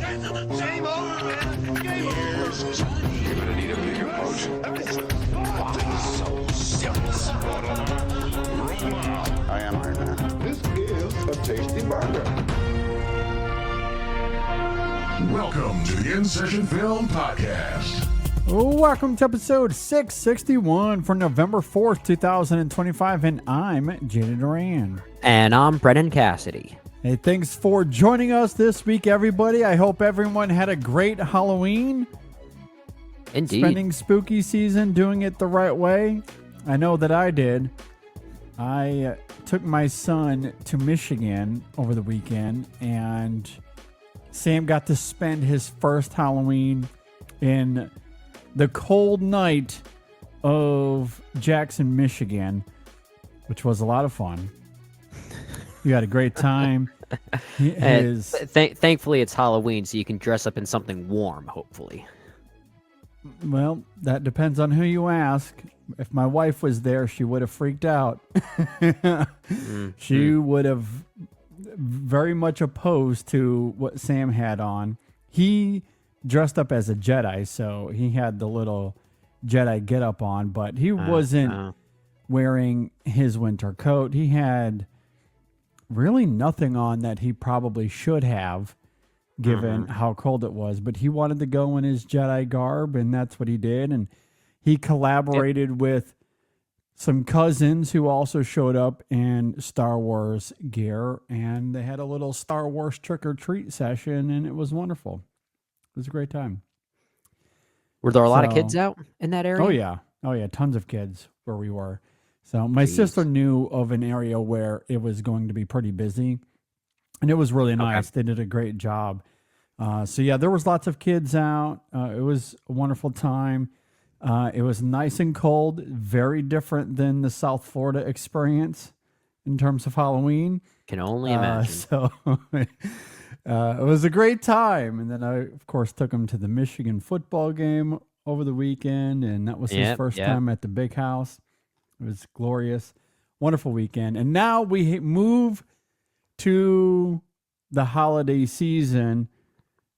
Game over, man. Game over. You're gonna need a bigger boat. So serious. I am Iron Man. This is a tasty burger. Welcome to the InSession Film Podcast. Welcome to episode 661 for November 4th, 2025, and I'm Jaden Duran. And I'm Brennan Cassidy. Hey, thanks for joining us this week, everybody. I hope everyone had a great Halloween. Indeed. Spending spooky season, doing it the right way. I know that I did. I took my son to Michigan over the weekend, and Sam got to spend his first Halloween in the cold night of Jackson, Michigan, which was a lot of fun. We had a great time. Thankfully, it's Halloween, so you can dress up in something warm, hopefully. Well, that depends on who you ask. If my wife was there, she would have freaked out. She would have very much opposed to what Sam had on. He dressed up as a Jedi, so he had the little Jedi getup on, but he wasn't wearing his winter coat. He had really nothing on that he probably should have, given how cold it was, but he wanted to go in his Jedi garb, and that's what he did. And he collaborated with some cousins who also showed up in Star Wars gear, and they had a little Star Wars trick-or-treat session, and it was wonderful. It was a great time. Were there a lot of kids out in that area? Oh yeah, tons of kids where we were. So my sister knew of an area where it was going to be pretty busy, and it was really nice. They did a great job. So yeah, there was lots of kids out. It was a wonderful time. It was nice and cold, very different than the South Florida experience in terms of Halloween. Can only imagine. So it was a great time. And then I, of course, took him to the Michigan football game over the weekend, and that was his first time at the big house. It was glorious, wonderful weekend. And now we move to the holiday season.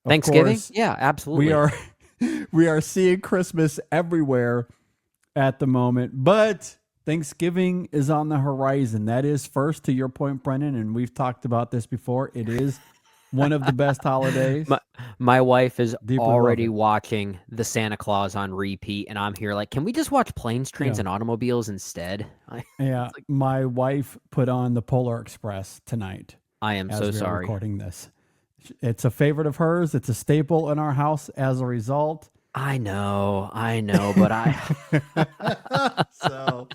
Of Thanksgiving? course, Yeah, absolutely. we are seeing Christmas everywhere at the moment, but Thanksgiving is on the horizon. That is first, to your point, Brennan, and we've talked about this before. It is one of the best holidays. My wife is already watching the Santa Claus on repeat, and I'm here like, can we just watch Planes, Trains, and Automobiles instead? My wife put on the Polar Express tonight. I am so sorry. Recording this. It's a favorite of hers. It's a staple in our house as a result. I know, but So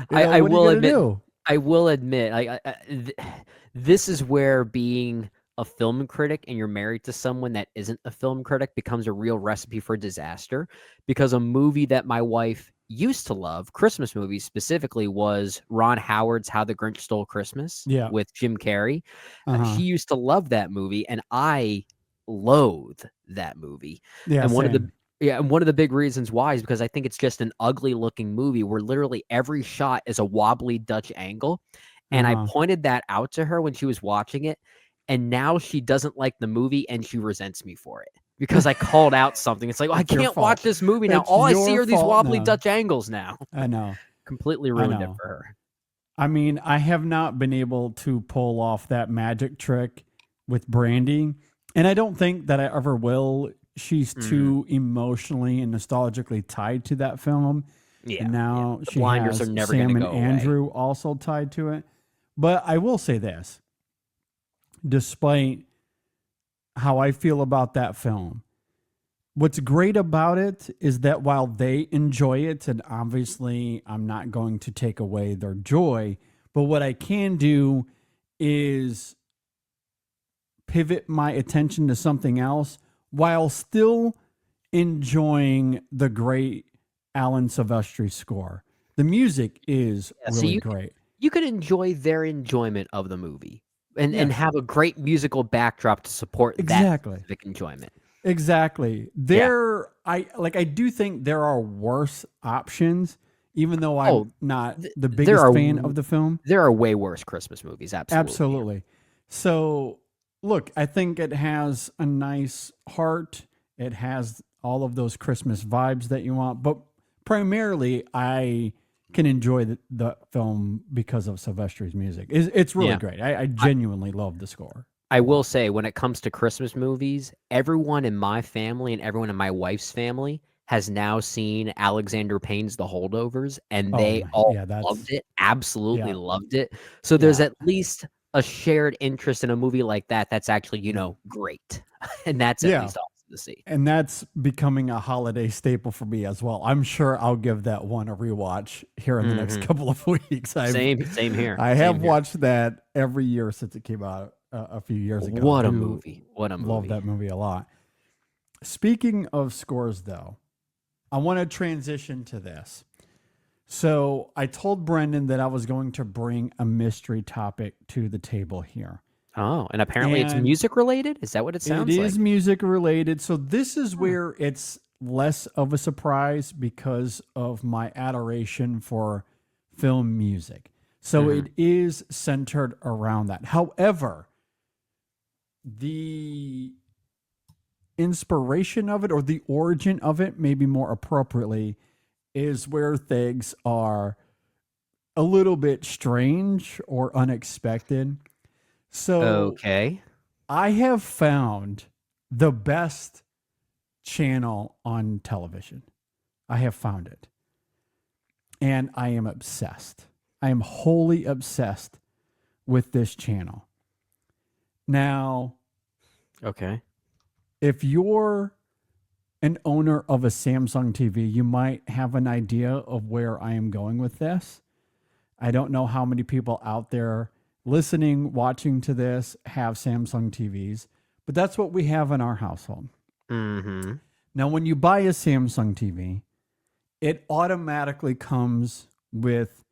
I will admit, this is where being a film critic and you're married to someone that isn't a film critic becomes a real recipe for disaster, because a movie that my wife used to love, Christmas movies specifically, was Ron Howard's How the Grinch Stole Christmas with Jim Carrey. She used to love that movie, and I loathe that movie. And one of the big reasons why is because I think it's just an ugly looking movie where literally every shot is a wobbly Dutch angle. And I pointed that out to her when she was watching it, and now she doesn't like the movie and she resents me for it. Because I called out something. It's like, I can't watch this movie now. All I see are these wobbly Dutch angles now. I know. Completely ruined it for her. I mean, I have not been able to pull off that magic trick with Brandy, and I don't think that I ever will. She's too emotionally and nostalgically tied to that film. Yeah. And now she blinders has are never Sam gonna and go away. Andrew also tied to it. But I will say this, despite how I feel about that film, what's great about it is that while they enjoy it, and obviously I'm not going to take away their joy, but what I can do is pivot my attention to something else while still enjoying the great Alan Silvestri score. The music is really great. You could enjoy their enjoyment of the movie. And have a great musical backdrop to support that specific enjoyment. Exactly. I do think there are worse options, even though I'm not the biggest fan of the film. There are way worse Christmas movies, absolutely. Absolutely. So look, I think it has a nice heart. It has all of those Christmas vibes that you want, but primarily I can enjoy the film because of Sylvester's music. It's really great. I genuinely love the score. I will say, when it comes to Christmas movies, everyone in my family and everyone in my wife's family has now seen Alexander Payne's The Holdovers, and they all loved it, absolutely loved it. So there's at least a shared interest in a movie like that that's actually, you know, great. And that's at least awesome to see. And that's becoming a holiday staple for me as well. I'm sure I'll give that one a rewatch here in the next couple of weeks. Same here. I have watched that every year since it came out a few years ago. What a movie. What a movie. Love that movie a lot. Speaking of scores, though, I want to transition to this. So I told Brendan that I was going to bring a mystery topic to the table here. Oh, and apparently it's music related? Is that what it sounds like? It is music related. So this is where it's less of a surprise because of my adoration for film music. So it is centered around that. However, the inspiration of it, or the origin of it, maybe more appropriately, is where things are a little bit strange or unexpected. So I have found the best channel on television. I have found it. And I am obsessed. I am wholly obsessed with this channel. Now, if you're an owner of a Samsung TV, you might have an idea of where I am going with this. I don't know how many people out there listening, watching to this have Samsung TVs, but that's what we have in our household. Now, when you buy a Samsung TV, it automatically comes with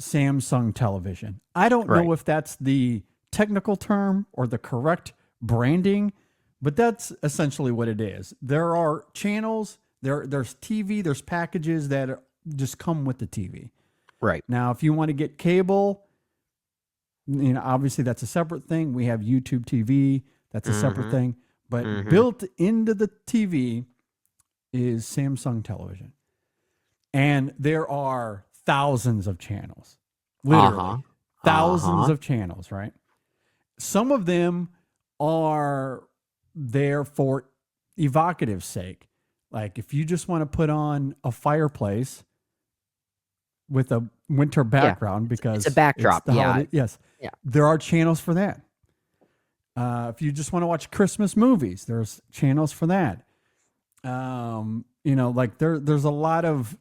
Samsung television. I don't know if that's the technical term or the correct branding, but that's essentially what it is. There are channels, there's TV, there's packages that just come with the TV. Right. Now, if you want to get cable, you know, obviously that's a separate thing. We have YouTube TV, that's a separate thing. But built into the TV is Samsung television. And there are thousands of channels. Literally. Thousands of channels, right? Some of them are there for evocative sake. Like if you just want to put on a fireplace with a winter background because it's a backdrop. Yes. There are channels for that. If you just want to watch Christmas movies, there's channels for that. You know, like there's a lot of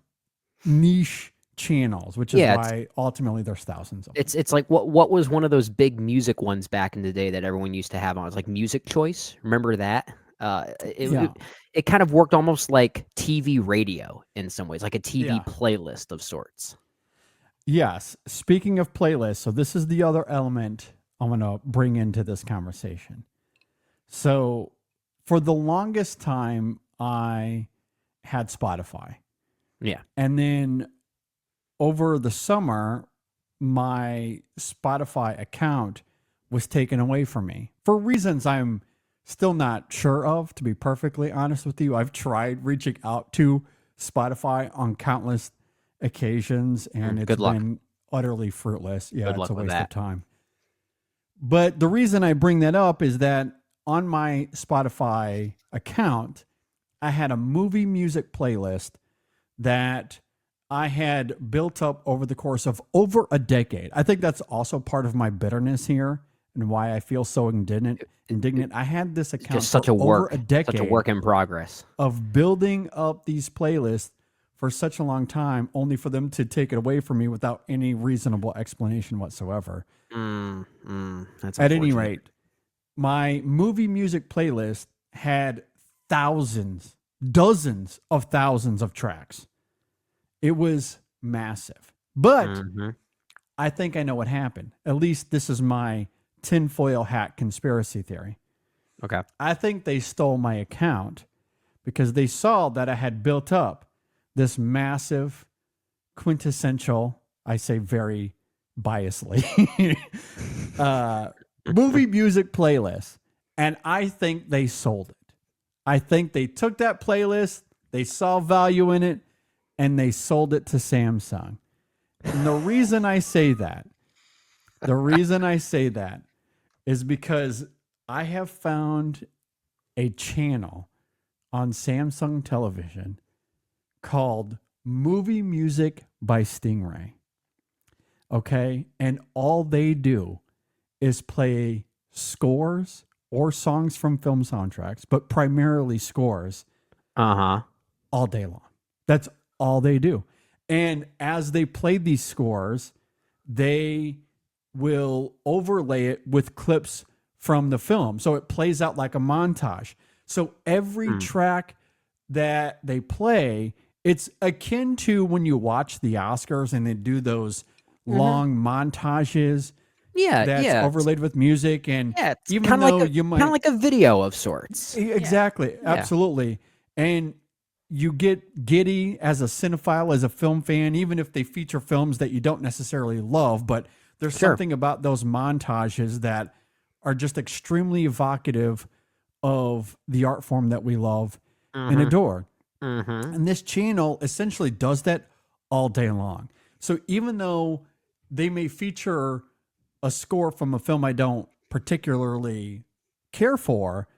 niche channels, which is why ultimately there's thousands of them. It's like what was one of those big music ones back in the day that everyone used to have on? It was like Music Choice. Remember that? It kind of worked almost like TV radio in some ways, like a TV playlist of sorts. Yes. Speaking of playlists, so this is the other element I want to bring into this conversation. So for the longest time, I had Spotify. Yeah. And then over the summer, my Spotify account was taken away from me for reasons I'm still not sure of, to be perfectly honest with you. I've tried reaching out to Spotify on countless occasions, and it's been utterly fruitless. Yeah, it's a waste of time. But the reason I bring that up is that on my Spotify account, I had a movie music playlist that I had built up over the course of over a decade. I think that's also part of my bitterness here and why I feel so indignant. I had this account just such for a work, over a decade, such a work in progress of building up these playlists for such a long time, only for them to take it away from me without any reasonable explanation whatsoever. That's at any rate, my movie music playlist had thousands, dozens of thousands of tracks. It was massive. But I think I know what happened. At least this is my tinfoil hat conspiracy theory. Okay. I think they stole my account because they saw that I had built up this massive, quintessential, I say very biasly, movie music playlist. And I think they sold it. I think they took that playlist, they saw value in it, and they sold it to Samsung. And the reason I say that is because I have found a channel on Samsung television called Movie Music by Stingray. Okay? And all they do is play scores or songs from film soundtracks, but primarily scores all day long. That's all they do. And as they play these scores, they will overlay it with clips from the film. So it plays out like a montage. So every track that they play, it's akin to when you watch the Oscars and they do those long montages. That's overlaid with music, and even though like you might kind of like a video of sorts. Exactly, absolutely. And you get giddy as a cinephile, as a film fan, even if they feature films that you don't necessarily love, but there's something about those montages that are just extremely evocative of the art form that we love and adore. And this channel essentially does that all day long. So even though they may feature a score from a film I don't particularly care for,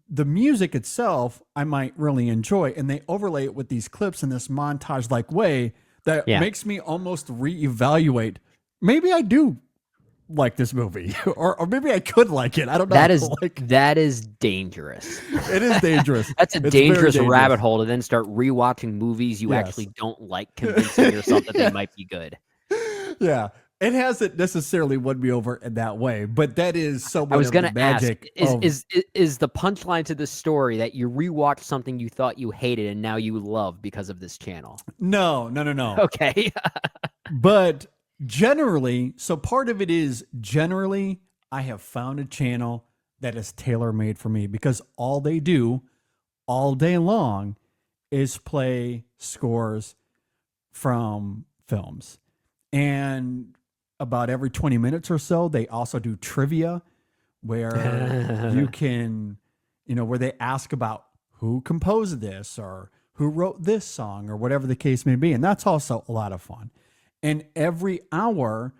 the music itself I might really enjoy, and they overlay it with these clips in this montage-like way that makes me almost reevaluate. Maybe I do like this movie, or maybe I could like it. I don't know. That is dangerous. It is dangerous. That's a dangerous rabbit hole to then start rewatching movies you actually don't like, convincing yourself that they might be good. Yeah. It hasn't necessarily won me over in that way, but that is so much I was of going the to ask, magic. Is the punchline to this story that you rewatched something you thought you hated and now you love because of this channel? No. Okay. But generally, so part of it is generally I have found a channel that is tailor-made for me, because all they do all day long is play scores from films. And about every 20 minutes or so, they also do trivia where you can, where they ask about who composed this or who wrote this song or whatever the case may be. And that's also a lot of fun. And every hour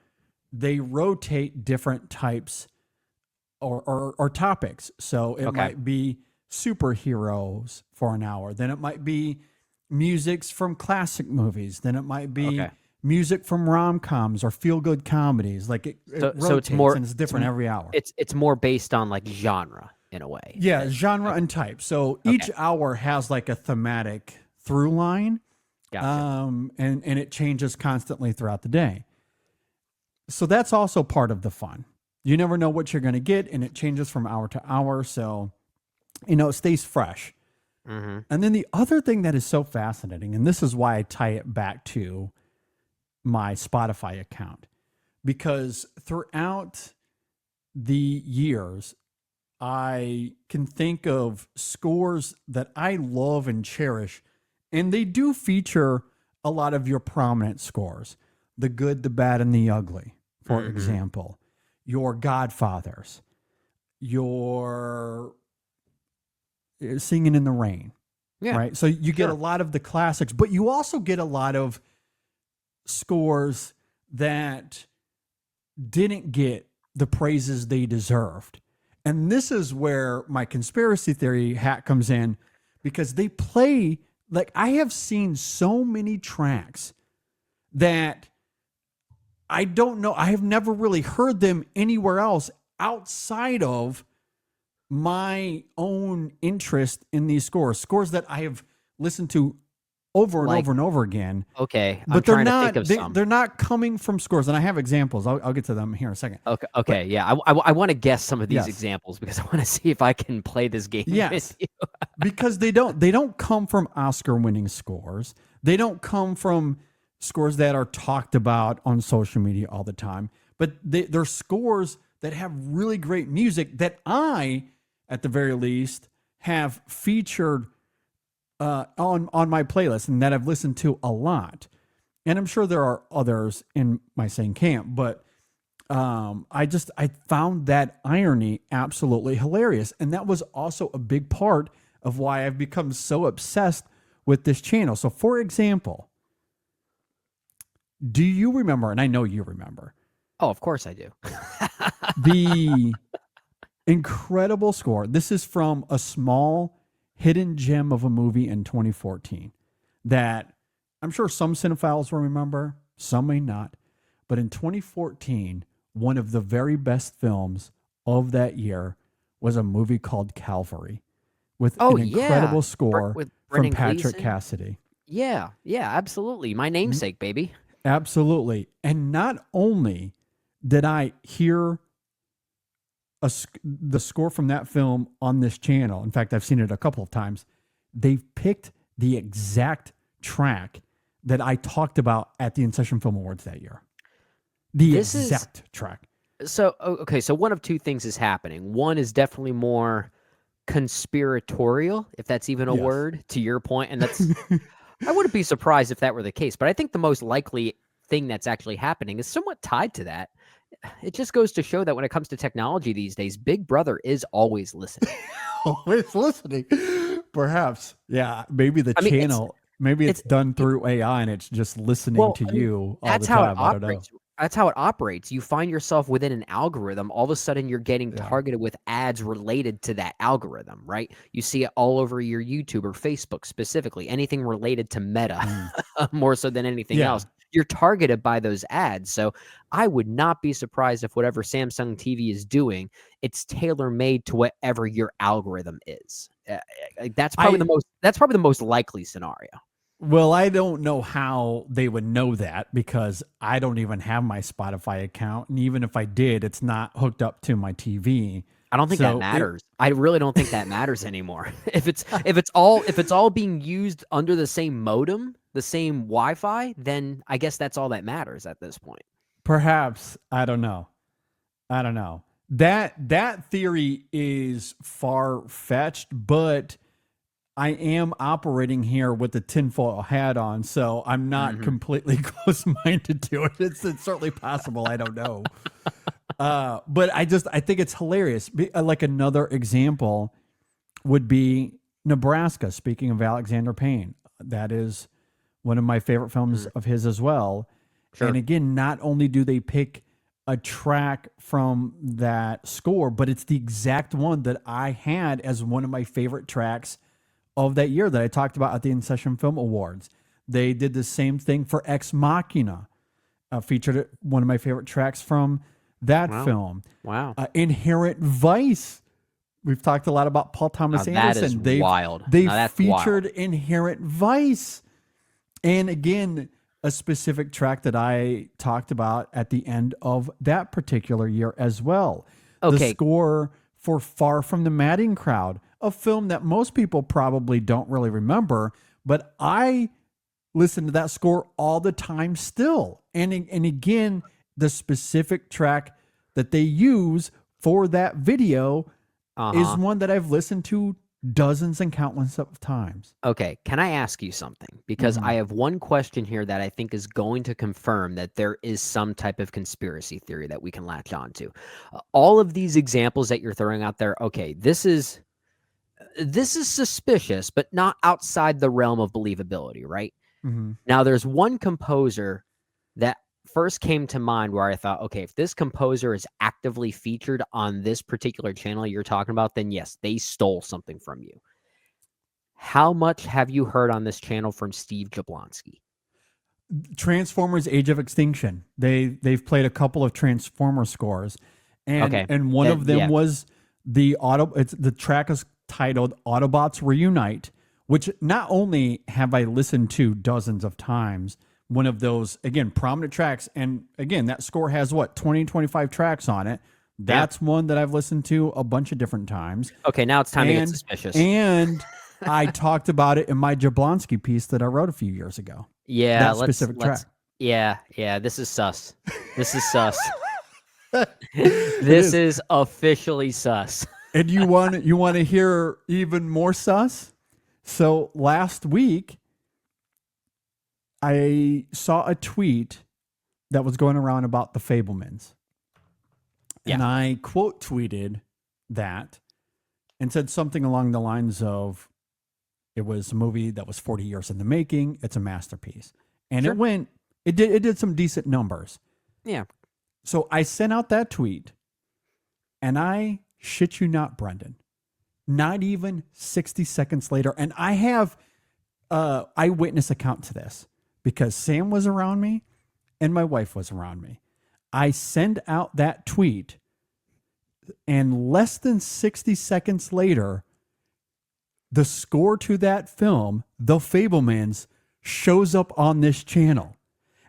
they rotate different types or topics. So it might be superheroes for an hour. Then it might be musics from classic movies. Then it might be music from rom-coms or feel-good comedies. Like it rotates, it's more, and it's different every hour. It's more based on like genre in a way. Yeah, genre and type. So each hour has like a thematic through line. Gotcha. And it changes constantly throughout the day. So that's also part of the fun. You never know what you're going to get, and it changes from hour to hour. So, it stays fresh. And then the other thing that is so fascinating, and this is why I tie it back to my Spotify account, because throughout the years, I can think of scores that I love and cherish, and they do feature a lot of your prominent scores, the good, the bad, and the ugly, for example, your Godfathers, your Singing in the Rain, right? So you get a lot of the classics, but you also get a lot of scores that didn't get the praises they deserved. And this is where my conspiracy theory hat comes in, because they play, like, I have seen so many tracks that I don't know, I have never really heard them anywhere else outside of my own interest in these scores that I have listened to over and over and over again. Okay, but they're not. They're not coming from scores, and I have examples. I'll get to them here in a second. Okay, yeah. I want to guess some of these examples, because I want to see if I can play this game with you. Because they don't come from Oscar-winning scores. They don't come from scores that are talked about on social media all the time. But they're scores that have really great music that I, at the very least, have featured on my playlist and that I've listened to a lot. And I'm sure there are others in my same camp, but I found that irony absolutely hilarious. And that was also a big part of why I've become so obsessed with this channel. So for example, do you remember, and I know you remember. Oh, of course I do. The incredible score. This is from a small hidden gem of a movie in 2014 that I'm sure some cinephiles will remember, some may not. But in 2014, one of the very best films of that year was a movie called Calvary with an incredible score from Patrick Cassidy. Yeah, absolutely. My namesake, baby. Absolutely. And not only did I hear the score from that film on this channel, in fact, I've seen it a couple of times, they've picked the exact track that I talked about at the InSession Film Awards that year. This exact track. So, okay, so one of two things is happening. One is definitely more conspiratorial, if that's even a word, to your point, and that's... I wouldn't be surprised if that were the case, but I think the most likely thing that's actually happening is somewhat tied to that. It just goes to show that when it comes to technology these days, Big Brother is always listening. Always listening. Perhaps. Yeah, maybe channel, maybe it's done through AI and it's just listening to you all the time. I don't know. That's how it operates. You find yourself within an algorithm. All of a sudden, you're getting targeted with ads related to that algorithm, right? You see it all over your YouTube or Facebook specifically. Anything related to Meta, more so than anything else. You're targeted by those ads. So I would not be surprised if whatever Samsung TV is doing, it's tailor-made to whatever your algorithm is. That's probably the most likely scenario. Well, I don't know how they would know that because I don't even have my Spotify account. And even if I did, it's not hooked up to my TV. I don't think that matters. I really don't think that matters anymore. If it's all being used under the same modem, the same Wi-Fi, then I guess that's all that matters at this point. Perhaps. I don't know. That theory is far-fetched, but I am operating here with the tinfoil hat on, so I'm not completely close-minded to it. It's certainly possible. I don't know. But I think it's hilarious. Like another example would be Nebraska, speaking of Alexander Payne. That is one of my favorite films of his as well. Sure. And again, not only do they pick a track from that score, but it's the exact one that I had as one of my favorite tracks of that year that I talked about at the InSession Film Awards. They did the same thing for Ex Machina, featured one of my favorite tracks from that film. Wow. Inherent Vice. We've talked a lot about Paul Thomas Anderson. That is wild. They featured wild. Inherent Vice. And again, a specific track that I talked about at the end of that particular year as well. Okay. The score for Far From the Madding Crowd, a film that most people probably don't really remember, but I listen to that score all the time still. And again, the specific track that they use for that video is one that I've listened to dozens and countless of times. Okay, can I ask you something? Because I have one question here that I think is going to confirm that there is some type of conspiracy theory that we can latch on to. All of these examples that you're throwing out there, okay, this is suspicious, but not outside the realm of believability, right? Now, there's one composer that first came to mind where I thought, okay, if this composer is actively featured on this particular channel you're talking about, then yes, they stole something from you. How much have you heard on this channel from Steve Jablonsky? Transformers Age of Extinction. They've played a couple of Transformer scores. And one of them was the track is titled Autobots Reunite, which not only have I listened to dozens of times, one of those, again, prominent tracks. And again, that score has 20, 25 tracks on it. That's one that I've listened to a bunch of different times. Okay, now it's time to get suspicious. And I talked about it in my Jablonsky piece that I wrote a few years ago. Yeah, that specific track. Yeah, this is sus. This is sus. This is officially sus. And you want to hear even more sus? So last week, I saw a tweet that was going around about the Fablemans. And I quote tweeted that and said something along the lines of, it was a movie that was 40 years in the making. It's a masterpiece. And it did some decent numbers. Yeah. So I sent out that tweet, and I shit you not, Brendan, not even 60 seconds later. And I have eyewitness account to this because Sam was around me and my wife was around me. I send out that tweet, and less than 60 seconds later, the score to that film, The Fabelmans, shows up on this channel.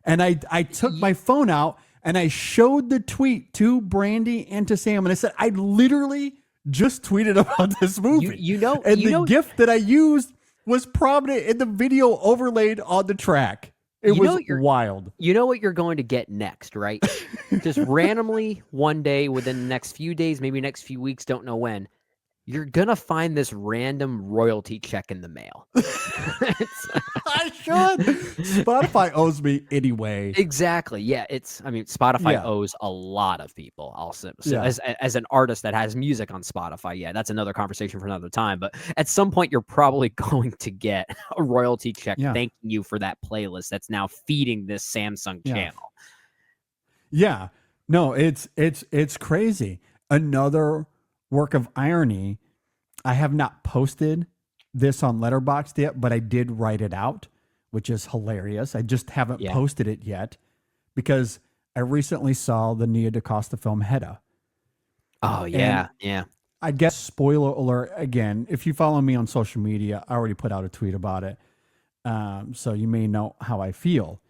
And I took my phone out and I showed the tweet to Brandy and to Sam, and I said, I literally just tweeted about this movie. The gift that I used was prominent in the video overlaid on the track. It was wild. You know what you're going to get next, right? Just randomly one day within the next few days, maybe next few weeks, don't know when, you're going to find this random royalty check in the mail. I should. Spotify owes me anyway. Exactly. Yeah. Spotify owes a lot of people. Also, as an artist that has music on Spotify, that's another conversation for another time. But at some point, you're probably going to get a royalty check thanking you for that playlist that's now feeding this Samsung channel. Yeah. No, it's crazy. Another work of irony. I have not posted this on Letterboxd yet, but I did write it out, which is hilarious. I just haven't posted it yet because I recently saw the Nia DaCosta film Hedda. Oh, yeah. Yeah. I guess, spoiler alert, again, if you follow me on social media, I already put out a tweet about it. So you may know how I feel.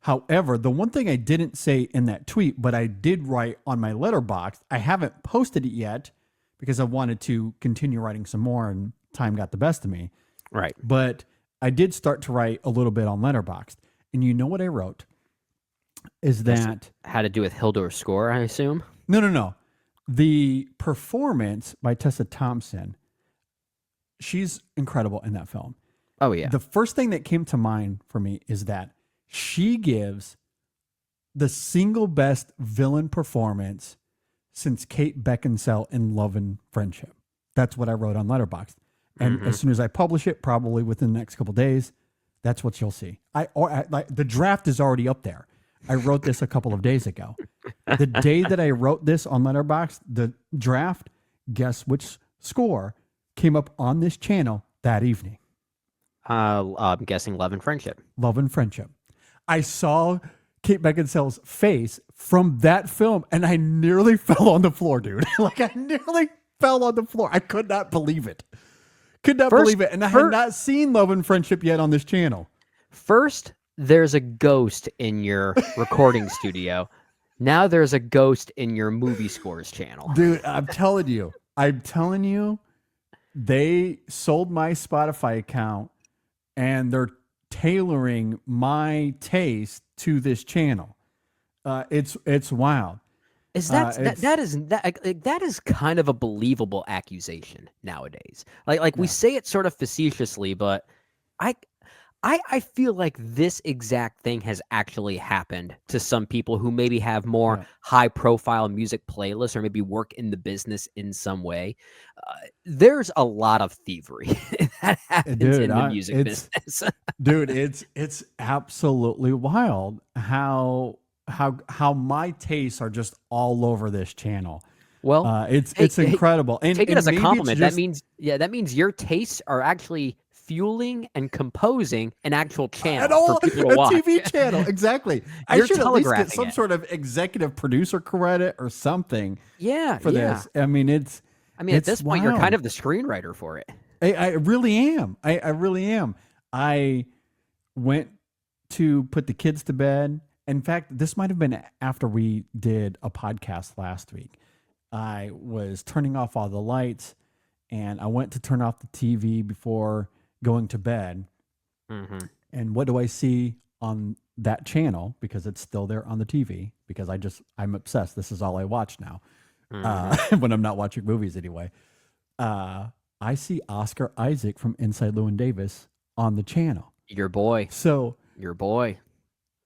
However, the one thing I didn't say in that tweet, but I did write on my Letterboxd, I haven't posted it yet because I wanted to continue writing some more and time got the best of me. Right. But I did start to write a little bit on Letterboxd. And you know what I wrote? Is that... Had to do with Hilda's score, I assume? No. The performance by Tessa Thompson, she's incredible in that film. Oh, yeah. The first thing that came to mind for me is that she gives the single best villain performance since Kate Beckinsale in Love and Friendship. That's what I wrote on Letterboxd. And as soon as I publish it, probably within the next couple of days, that's what you'll see. The draft is already up there. I wrote this a couple of days ago. The day that I wrote this on Letterboxd, the draft, guess which score came up on this channel that evening? I'm guessing Love and Friendship. Love and Friendship. I saw Kate Beckinsale's face from that film, and I nearly fell on the floor, dude. I nearly fell on the floor. I could not believe it. Believe it. And I had not seen Love and Friendship yet on this channel. First, there's a ghost in your recording studio. Now there's a ghost in your movie scores channel. Dude, I'm telling you, they sold my Spotify account and they're tailoring my taste to this channel. It's wild. That is kind of a believable accusation nowadays. We say it sort of facetiously, but I feel like this exact thing has actually happened to some people who maybe have more high profile music playlists or maybe work in the business in some way. There's a lot of thievery that happens in the music business. Dude, it's absolutely wild how my tastes are just all over this channel. Well, it's incredible. And take it as a compliment. That means your tastes are actually fueling and composing an actual channel for people to watch. A TV channel, exactly. I should at least get some sort of executive producer credit or something. For this. I mean, at this point, you're kind of the screenwriter for it. I really am. I really am. I went to put the kids to bed. In fact, this might have been after we did a podcast last week. I was turning off all the lights, and I went to turn off the TV before going to bed. And what do I see on that channel? Because it's still there on the TV, because I'm obsessed. This is all I watch now. When I'm not watching movies anyway. I see Oscar Isaac from Inside Llewyn Davis on the channel. Your boy. So your boy.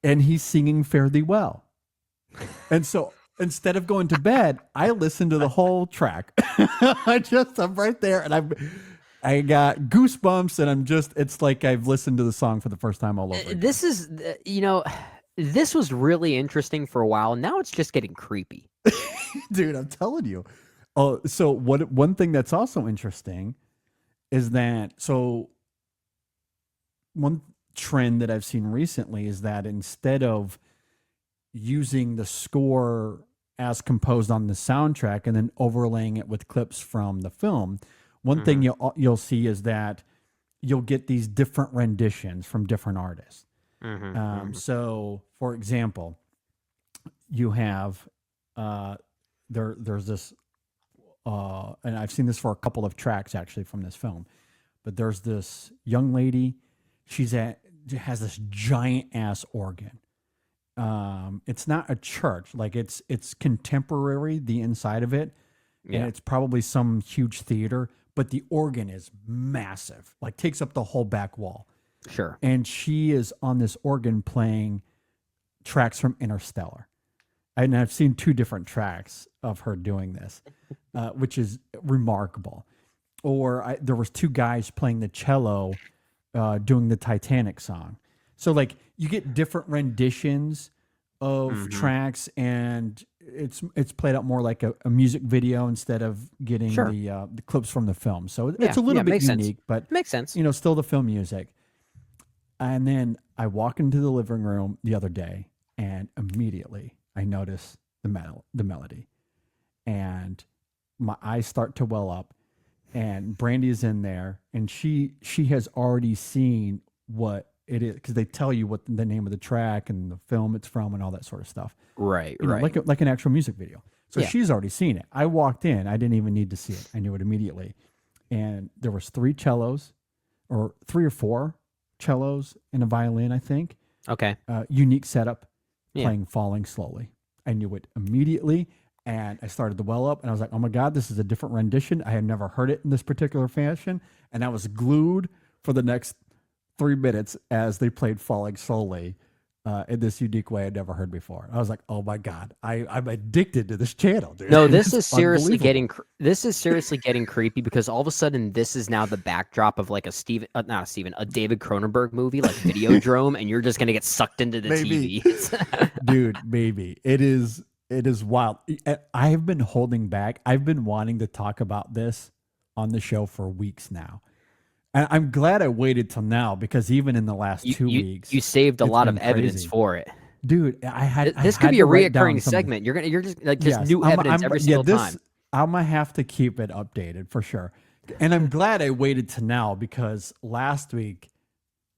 And he's singing Fare Thee Well. And so instead of going to bed, I listen to the whole track. I'm right there, and I got goosebumps, and it's like I've listened to the song for the first time all over again. This is, this was really interesting for a while. Now it's just getting creepy. Dude, I'm telling you. Oh, so one thing that's also interesting is that, one trend that I've seen recently is that instead of using the score as composed on the soundtrack and then overlaying it with clips from the film, one thing you'll see is that you'll get these different renditions from different artists. So, for example, you have there's this, and I've seen this for a couple of tracks actually from this film, but there's this young lady. Has this giant ass organ. It's not a church, like it's contemporary, the inside of it, and it's probably some huge theater, but the organ is massive, like takes up the whole back wall. Sure. And she is on this organ playing tracks from Interstellar. And I've seen 2 different tracks of her doing this, which is remarkable. Or there was 2 guys playing the cello doing the Titanic song. So like you get different renditions of tracks, and it's played out more like a music video instead of getting the clips from the film. So it's a little bit unique, but makes sense. Still the film music. And then I walk into the living room the other day, and immediately I notice the melody, and my eyes start to well up. And Brandy is in there, and she has already seen what it is, because they tell you what the name of the track and the film it's from and all that sort of stuff. Right, You know, right. like an actual music video. So she's already seen it. I walked in, I didn't even need to see it. I knew it immediately. And there was 3 cellos, or 3 or 4 cellos and a violin, I think. Okay. Unique setup, playing Falling Slowly. I knew it immediately. And I started to well up, and I was like, oh my God, this is a different rendition. I had never heard it in this particular fashion. And I was glued for the next 3 minutes as they played Falling Slowly in this unique way I'd never heard before. I was like, oh my God, I'm addicted to this channel, dude. No, this is seriously getting creepy, because all of a sudden this is now the backdrop of like a David Cronenberg movie, like Videodrome, and you're just going to get sucked into the TV. Dude, maybe. It is wild. I have been holding back. I've been wanting to talk about this on the show for weeks now. And I'm glad I waited till now, because even in the last 2 weeks, you saved a lot of evidence for it. Dude, this could be a reoccurring segment. You're just like new evidence every single time. I'm gonna have to keep it updated for sure. And I'm glad I waited to now, because last week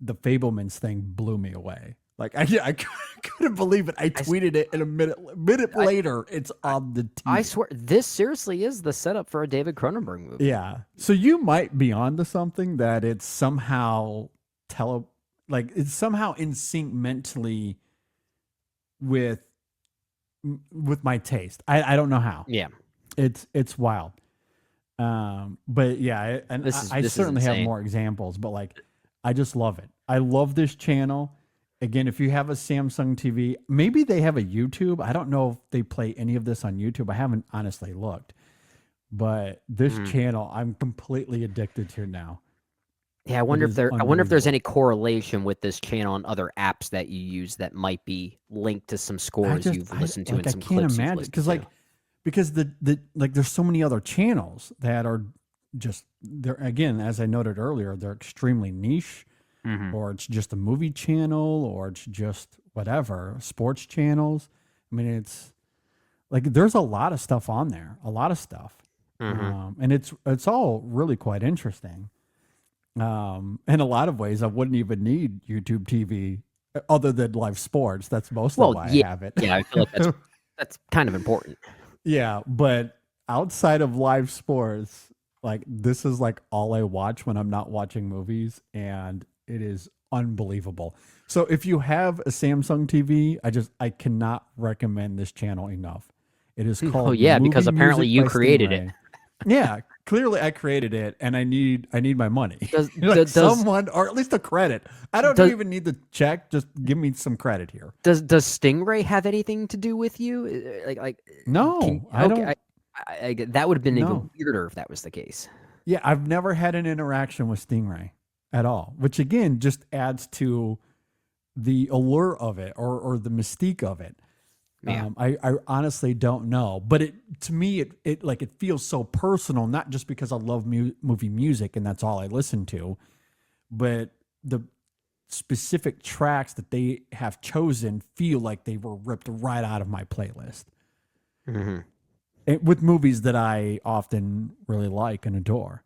the Fablemans thing blew me away. Like I couldn't believe it. I tweeted it, and a minute later, it's on the TV. I swear, this seriously is the setup for a David Cronenberg movie. Yeah. So you might be onto something, that it's somehow it's somehow in sync mentally with my taste. I don't know how. Yeah. It's wild. But yeah, and I certainly have more examples, but like I just love it. I love this channel. Again, if you have a Samsung TV, maybe they have a YouTube. I don't know if they play any of this on YouTube. I haven't honestly looked. But this channel, I'm completely addicted to now. Yeah, I wonder if there's any correlation with this channel and other apps that you use that might be linked to some scores you've listened to and some clips. I can't imagine, because there's so many other channels that are just, they're, again, as I noted earlier, they're extremely niche. Or it's just a movie channel, or it's just whatever, sports channels. I mean, it's like there's a lot of stuff on there, a lot of stuff, and it's all really quite interesting. In a lot of ways, I wouldn't even need YouTube TV other than live sports. That's mostly why I have it. Yeah, I feel like that's kind of important. Yeah, but outside of live sports, like this is like all I watch when I'm not watching movies, and it is unbelievable. So if you have a Samsung TV, I cannot recommend this channel enough. It is called because apparently you created it. Yeah, clearly I created it and I need my money. Does Someone, or at least a credit. I don't even need the check. Just give me some credit here. Does Stingray have anything to do with you? No, I don't. That would have been even weirder if that was the case. Yeah, I've never had an interaction with Stingray at all, which again just adds to the allure of it or the mystique of it. Yeah. I honestly don't know, but to me it feels so personal, not just because I love movie music and that's all I listen to, but the specific tracks that they have chosen feel like they were ripped right out of my playlist. Mm-hmm. With movies that I often really like and adore.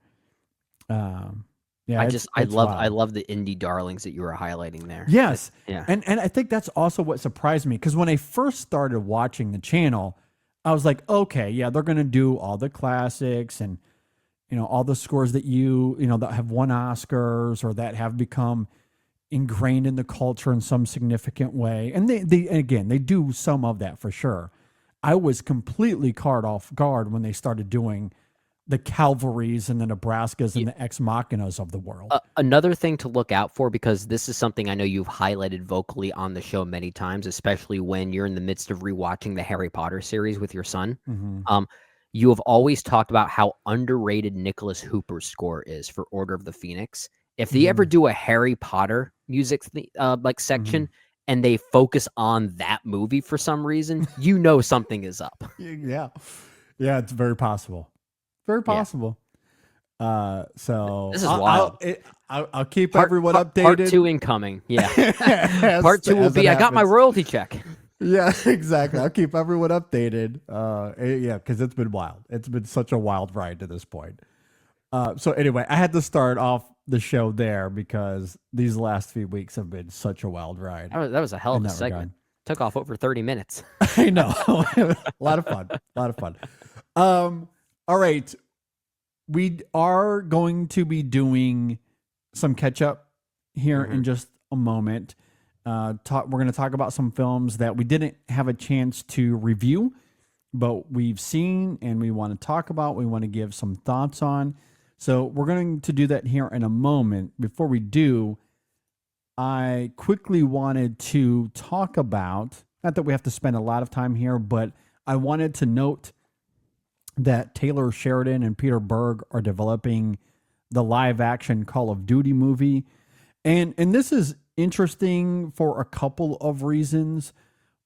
Yeah, I love the indie darlings that you were highlighting there. Yes. Yeah. And I think that's also what surprised me, because when I first started watching the channel, I was like, okay, yeah, they're going to do all the classics and, all the scores that that have won Oscars or that have become ingrained in the culture in some significant way. And they do some of that for sure. I was completely caught off guard when they started doing the Calvaries and the Nebraskas and the Ex Machinas of the world. Another thing to look out for, because this is something I know you've highlighted vocally on the show many times, especially when you're in the midst of rewatching the Harry Potter series with your son. Mm-hmm. You have always talked about how underrated Nicholas Hooper's score is for Order of the Phoenix. If they ever do a Harry Potter music section and they focus on that movie for some reason, something is up. Yeah, it's very possible. Very possible. So this is wild. I'll keep everyone updated. Part 2 incoming. Yeah. Part 2 will be, I got my royalty check. Yeah, exactly. I'll keep everyone updated. Because it's been wild. It's been such a wild ride to this point. So anyway, I had to start off the show there because these last few weeks have been such a wild ride. That was a hell of a segment. Took off over 30 minutes. I know. A lot of fun. All right. We are going to be doing some catch up here in just a moment. We're going to talk about some films that we didn't have a chance to review, but we've seen and we want to talk about, we want to give some thoughts on. So we're going to do that here in a moment. Before we do, I quickly wanted to talk about, not that we have to spend a lot of time here, but I wanted to note that Taylor Sheridan and Peter Berg are developing the live action Call of Duty movie. And this is interesting for a couple of reasons.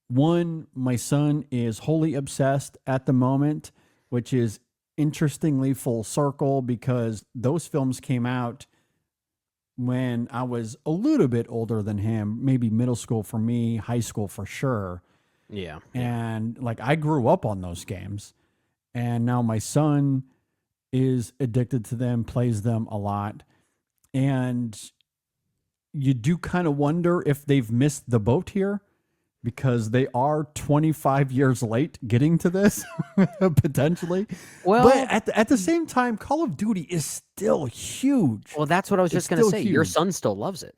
One, my son is wholly obsessed at the moment, which is interestingly full circle because those films came out when I was a little bit older than him, maybe middle school for me, high school for sure. Yeah. And I grew up on those games. And now my son is addicted to them, plays them a lot. And you do kind of wonder if they've missed the boat here because they are 25 years late getting to this, potentially. Well, but at the same time, Call of Duty is still huge. Well, that's what I was just going to say. Huge. Your son still loves it.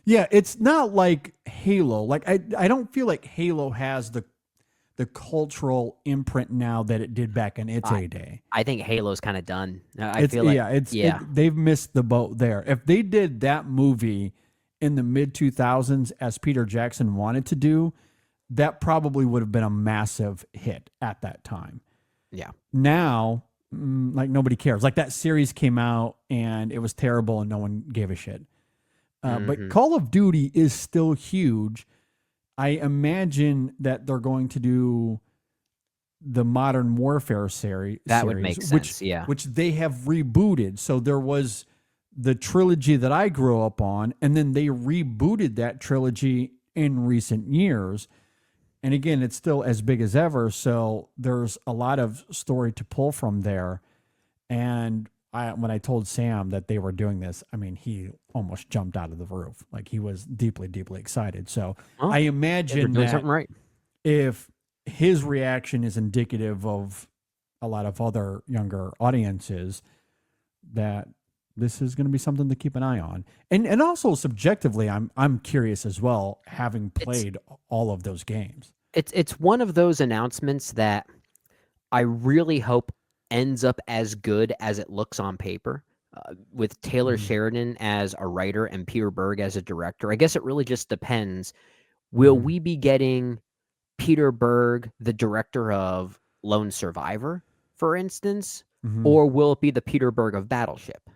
Yeah, it's not like Halo. I don't feel like Halo has the cultural imprint now that it did back in its heyday. I think Halo's kind of done. I feel like they've missed the boat there. If they did that movie in the mid 2000s as Peter Jackson wanted to do, that probably would have been a massive hit at that time. Yeah. Now, nobody cares. Like that series came out and it was terrible and no one gave a shit. But Call of Duty is still huge. I imagine that they're going to do the Modern Warfare series. That would make sense, which they have rebooted. So there was the trilogy that I grew up on, and then they rebooted that trilogy in recent years. And again, it's still as big as ever. So there's a lot of story to pull from there. And when I told Sam that they were doing this, I mean, he almost jumped out of the roof. Like he was deeply, deeply excited. So I imagine that if his reaction is indicative of a lot of other younger audiences, that this is going to be something to keep an eye on. And also subjectively, I'm curious as well, having played all of those games. It's one of those announcements that I really hope ends up as good as it looks on paper. With Taylor Sheridan as a writer and Peter Berg as a director, I guess it really just depends. Will we be getting Peter Berg, the director of Lone Survivor, for instance, or will it be the Peter Berg of Battleship?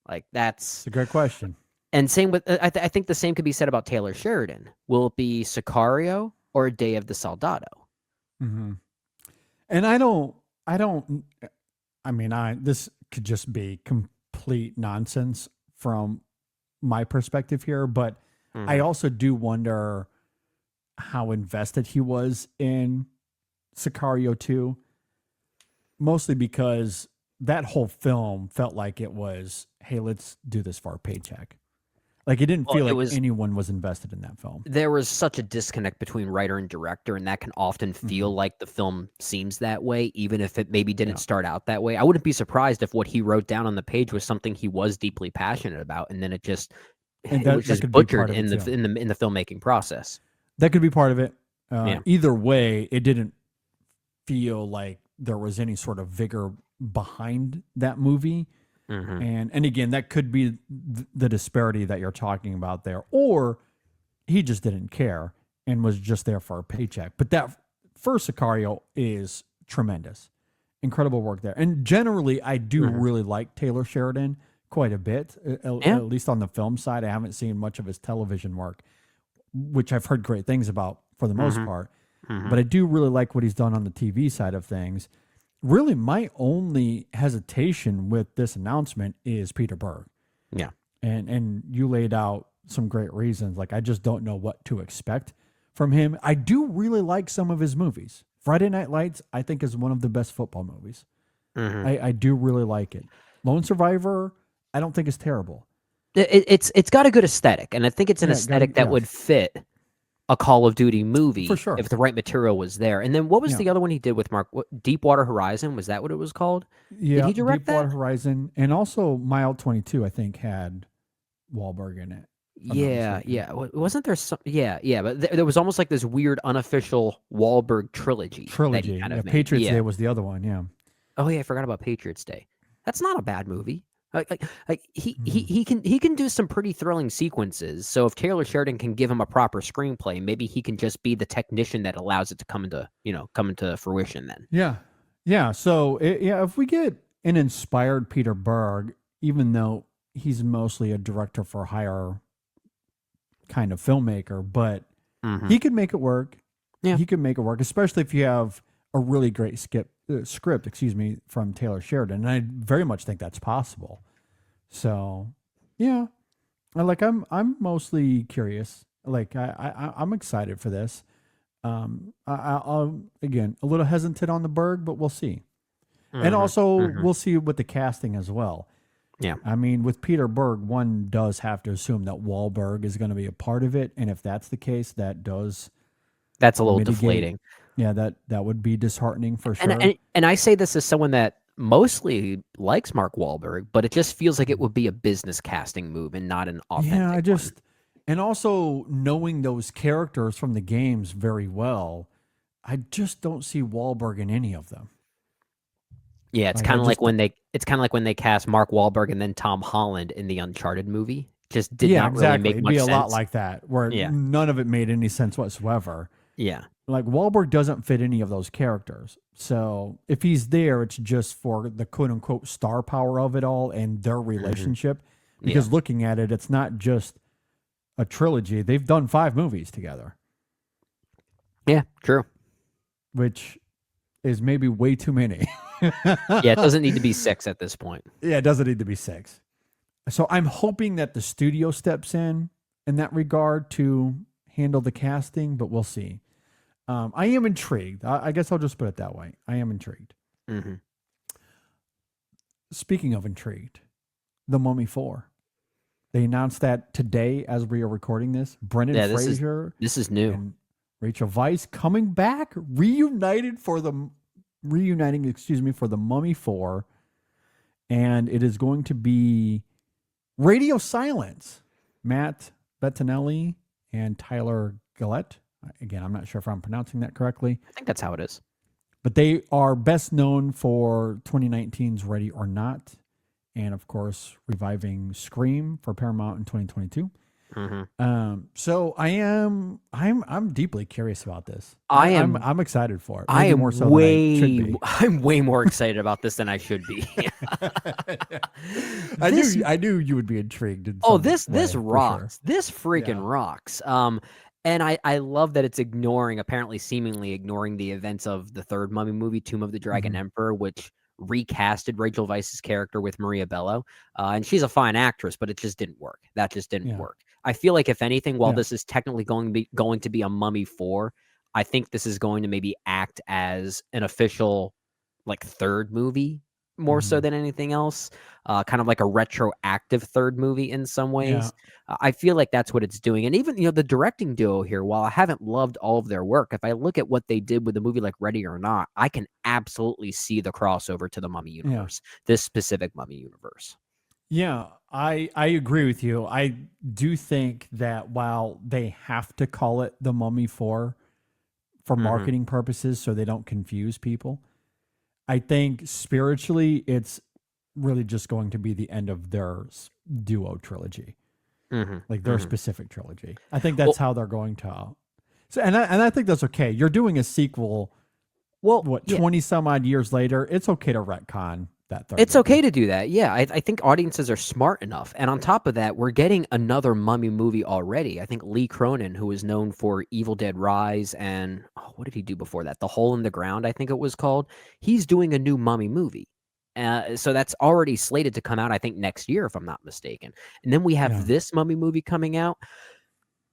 Like, that's a great question. And same with, I think the same could be said about Taylor Sheridan. Will it be Sicario or Day of the Soldado? And this could just be complete nonsense from my perspective here, but I also do wonder how invested he was in Sicario 2, mostly because that whole film felt like it was, hey, let's do this for a paycheck. Like, it didn't feel like anyone was invested in that film. There was such a disconnect between writer and director, and that can often feel like the film seems that way, even if it maybe didn't start out that way. I wouldn't be surprised if what he wrote down on the page was something he was deeply passionate about, and then it was just butchered in the filmmaking process. That could be part of it. Either way, it didn't feel like there was any sort of vigor behind that movie. And again, that could be the disparity that you're talking about there, or he just didn't care and was just there for a paycheck. But that first Sicario is tremendous, incredible work there. And generally, I do really like Taylor Sheridan quite a bit, at least on the film side. I haven't seen much of his television work, which I've heard great things about for the most part. But I do really like what he's done on the TV side of things. Really, my only hesitation with this announcement is Peter Berg. Yeah. And you laid out some great reasons. Like, I just don't know what to expect from him. I do really like some of his movies. Friday Night Lights, I think, is one of the best football movies. I do really like it. Lone Survivor, I don't think is terrible. It's got a good aesthetic, and I think it's an aesthetic that would fit a Call of Duty movie for sure if the right material was there. And then what was the other one he did with Mark? Deepwater Horizon, was that what it was called? Yeah, did he direct Deepwater Horizon, and also Mile 22, I think, had Wahlberg in it. Yeah. Wasn't there some? Yeah. But there was almost like this weird unofficial Wahlberg trilogy. Patriots Day was the other one. Yeah. Oh yeah, I forgot about Patriots Day. That's not a bad movie. He can do some pretty thrilling sequences. So if Taylor Sheridan can give him a proper screenplay, maybe he can just be the technician that allows it to come into fruition. Then yeah. So if we get an inspired Peter Berg, even though he's mostly a director for hire kind of filmmaker, but he could make it work. Yeah, he could make it work, especially if you have a really great script, from Taylor Sheridan. And I very much think that's possible. So, yeah, I'm mostly curious. Like, I'm excited for this. I'll again, a little hesitant on the Berg, but we'll see. And also we'll see with the casting as well. Yeah. I mean, with Peter Berg, one does have to assume that Wahlberg is going to be a part of it. And if that's the case, that's a little deflating. Yeah, that would be disheartening for sure. And I say this as someone that mostly likes Mark Wahlberg, but it just feels like it would be a business casting move and not an authentic one. And also knowing those characters from the games very well, I just don't see Wahlberg in any of them. Yeah, it's kind of like when they cast Mark Wahlberg and then Tom Holland in the Uncharted movie. Just did not really make much sense. It'd be a lot like that, where none of it made any sense whatsoever. Yeah. Like, Wahlberg doesn't fit any of those characters. So if he's there, it's just for the quote unquote star power of it all and their relationship. Because looking at it, it's not just a trilogy. They've done 5 movies together. Yeah, true. Which is maybe way too many. Yeah, it doesn't need to be 6 at this point. Yeah, it doesn't need to be 6. So I'm hoping that the studio steps in that regard to handle the casting, but we'll see. I am intrigued. I guess I'll just put it that way. I am intrigued. Speaking of intrigued, The Mummy 4. They announced that today as we are recording this. Brendan Fraser. This is new. And Rachel Weisz coming back, reuniting for the Mummy 4. And it is going to be radio silence. Matt Bettinelli and Tyler Gillette. Again, I'm not sure if I'm pronouncing that correctly. I think that's how it is. But they are best known for 2019's Ready or Not, and of course reviving Scream for Paramount in 2022. So I'm deeply curious about this. I'm excited for it. Maybe more so than I should be. I'm way more excited about this than I should be. I knew you would be intrigued. This rocks. Sure. This freaking rocks. And I love that it's seemingly ignoring the events of the third Mummy movie, Tomb of the Dragon Emperor, which recasted Rachel Weisz's character with Maria Bello. And she's a fine actress, but it just didn't work. That just didn't work. I feel like if anything, while this is technically going to be a Mummy 4, I think this is going to maybe act as an official like third movie more so than anything else. Kind of like a retroactive third movie in some ways. I feel like that's what it's doing. And even, the directing duo here, while I haven't loved all of their work, if I look at what they did with a movie like Ready or Not, I can absolutely see the crossover to the Mummy universe, this specific Mummy universe. Yeah, I agree with you. I do think that while they have to call it the Mummy 4 for marketing purposes so they don't confuse people, I think spiritually it's really just going to be the end of their duo trilogy, like their specific trilogy. I think that's how they're going to. So, and I think that's okay. You're doing a sequel. Well, 20 some odd years later, it's okay to retcon that third. It's okay to do that. Yeah, I think audiences are smart enough. And on top of that, we're getting another Mummy movie already. I think Lee Cronin, who is known for Evil Dead Rise and what did he do before that? The Hole in the Ground, I think it was called. He's doing a new Mummy movie. So that's already slated to come out, I think, next year, if I'm not mistaken. And then we have this Mummy movie coming out.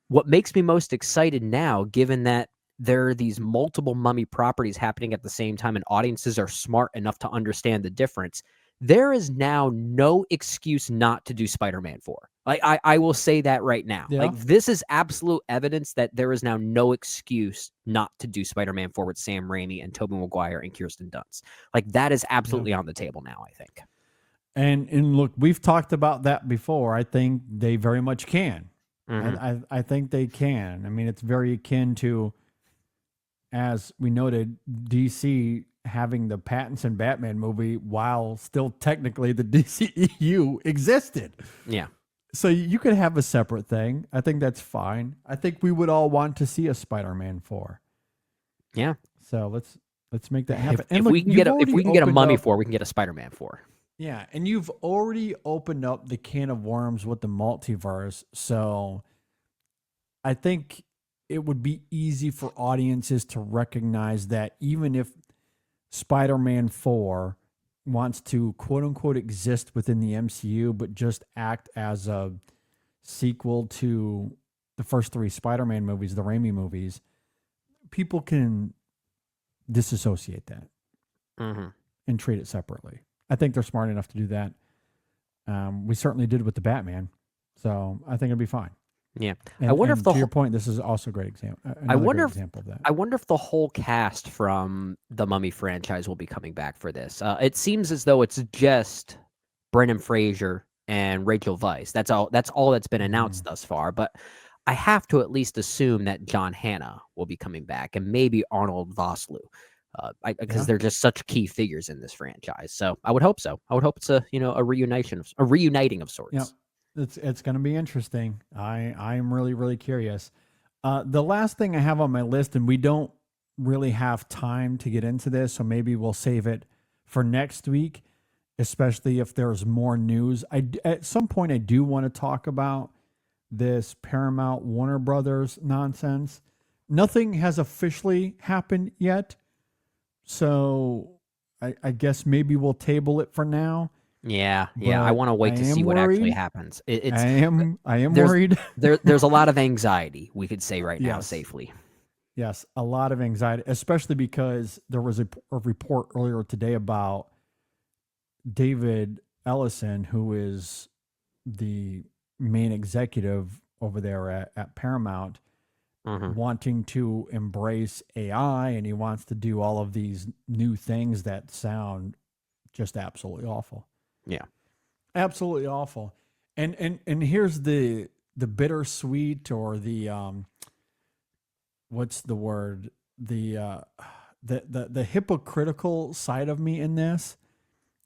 What makes me most excited now, given that there are these multiple Mummy properties happening at the same time and audiences are smart enough to understand the difference, there is now no excuse not to do Spider-Man 4. Like, I will say that right now. Yeah. Like, this is absolute evidence that there is now no excuse not to do Spider-Man 4 with Sam Raimi and Tobey Maguire and Kirsten Dunst. Like, that is absolutely on the table now, I think. And look, we've talked about that before. I think they very much can. I think they can. I mean, it's very akin to, as we noted, DC having the Pattinson Batman movie while still technically the DCEU existed. Yeah. So you could have a separate thing. I think that's fine. I think we would all want to see a Spider-Man 4. Yeah. So let's make that happen. If we can get a Mummy 4, we can get a Spider-Man 4. Yeah, and you've already opened up the can of worms with the multiverse. So I think it would be easy for audiences to recognize that even if Spider-Man 4 wants to quote unquote exist within the MCU, but just act as a sequel to the first 3 Spider-Man movies, the Raimi movies, people can disassociate that and treat it separately. I think they're smart enough to do that. We certainly did with the Batman. So I think it'll be fine. Yeah, and, I wonder if to your point, this is also a great example. I wonder example of that. I wonder if the whole cast from the Mummy franchise will be coming back for this. It seems as though it's just Brendan Fraser and Rachel Weisz. That's all that's been announced thus far. But I have to at least assume that John Hannah will be coming back, and maybe Arnold Vosloo, because they're just such key figures in this franchise. So I would hope so. I would hope it's a reuniting of sorts. Yeah. It's going to be interesting. I'm really, really curious. The last thing I have on my list, and we don't really have time to get into this, so maybe we'll save it for next week, especially if there's more news. At some point, I do want to talk about this Paramount Warner Brothers nonsense. Nothing has officially happened yet, so I guess maybe we'll table it for now. Yeah. I want to wait to see what actually happens. I am worried. There's a lot of anxiety, we could say right now safely. Yes, a lot of anxiety, especially because there was a report earlier today about David Ellison, who is the main executive over there at Paramount, wanting to embrace AI, and he wants to do all of these new things that sound just absolutely awful. Yeah, absolutely awful. And here's the bittersweet, or the what's the word? The the hypocritical side of me in this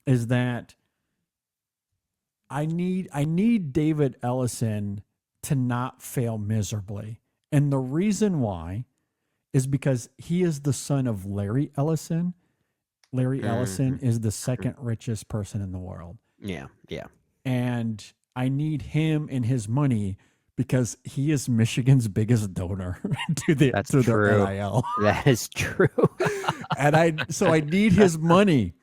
is that I need David Ellison to not fail miserably. And the reason why is because he is the son of Larry Ellison. Larry Ellison is the second richest person in the world. Yeah. And I need him and his money because he is Michigan's biggest donor to their NIL. That is true. And I need his money.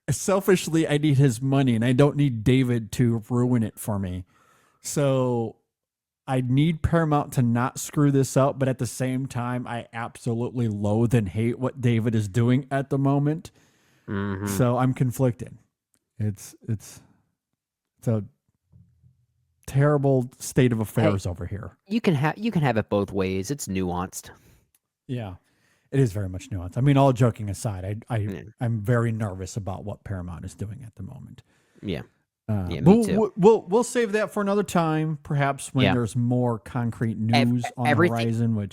Selfishly, I need his money, and I don't need David to ruin it for me. So I need Paramount to not screw this up, but at the same time, I absolutely loathe and hate what David is doing at the moment. So I'm conflicted. It's a terrible state of affairs over here. You can have it both ways. It's nuanced. Yeah, it is very much nuanced. I mean, all joking aside, I'm very nervous about what Paramount is doing at the moment. Yeah. Me too. We'll save that for another time, perhaps when there's more concrete news on the horizon.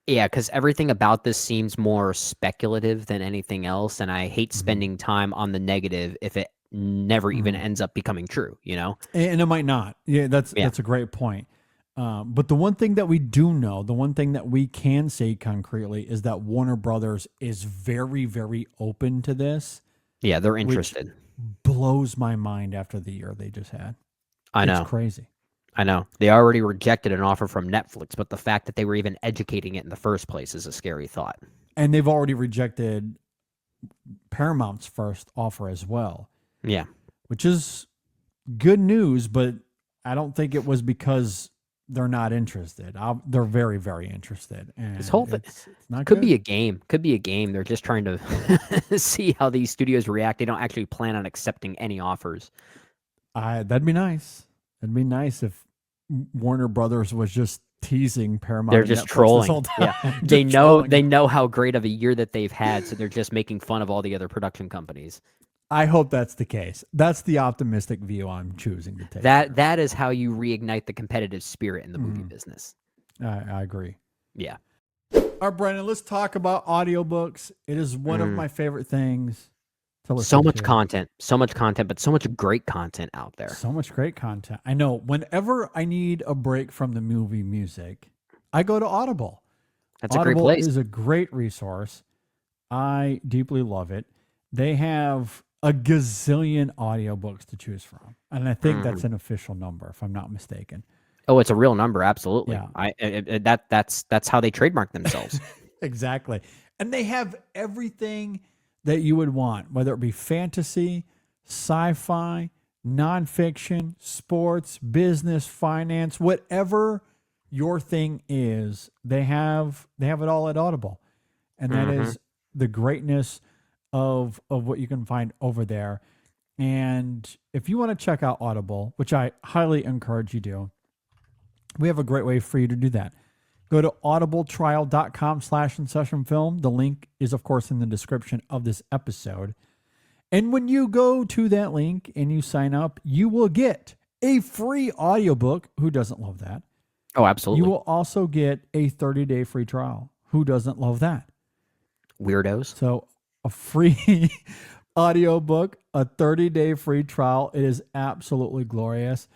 Because everything about this seems more speculative than anything else, and I hate spending time on the negative if it never even ends up becoming true. And it might not. Yeah, that's a great point. But the one thing that we do know, the one thing that we can say concretely, is that Warner Brothers is very, very open to this. Yeah, they're interested. Blows my mind after the year they just had. I know. It's crazy. I know. They already rejected an offer from Netflix, but the fact that they were even educating it in the first place is a scary thought. And they've already rejected Paramount's first offer as well. Yeah. Which is good news, but I don't think it was because they're not interested. They're very, very interested. And this whole thing could be a game. Could be a game. They're just trying to see how these studios react. They don't actually plan on accepting any offers. That'd be nice. It'd be nice if Warner Brothers was just teasing Paramount. They're just trolling. Yeah. They know how great of a year that they've had, so they're just making fun of all the other production companies. I hope that's the case. That's the optimistic view I'm choosing to take. That is how you reignite the competitive spirit in the movie business. I agree. Yeah. All right, Brandon, let's talk about audiobooks. It is one of my favorite things to listen to. So much content, but so much great content out there. So much great content. I know. Whenever I need a break from the movie music, I go to Audible. That's a great place. Audible is a great resource. I deeply love it. They have a gazillion audiobooks to choose from. And I think that's an official number, if I'm not mistaken. Oh, it's a real number. Absolutely. Yeah. That's how they trademark themselves. Exactly. And they have everything that you would want, whether it be fantasy, sci-fi, nonfiction, sports, business, finance, whatever your thing is, they have it all at Audible. And that is the greatness of what you can find over there. And if you want to check out Audible, which I highly encourage you do, we have a great way for you to do that. Go to audibletrial.com/InSessionFilm. The link is, of course, in the description of this episode. And when you go to that link and you sign up, you will get a free audiobook. Who doesn't love that? Oh, absolutely. You will also get a 30-day free trial. Who doesn't love that? Weirdos. So a free audiobook, a 30-day free trial. It is absolutely glorious.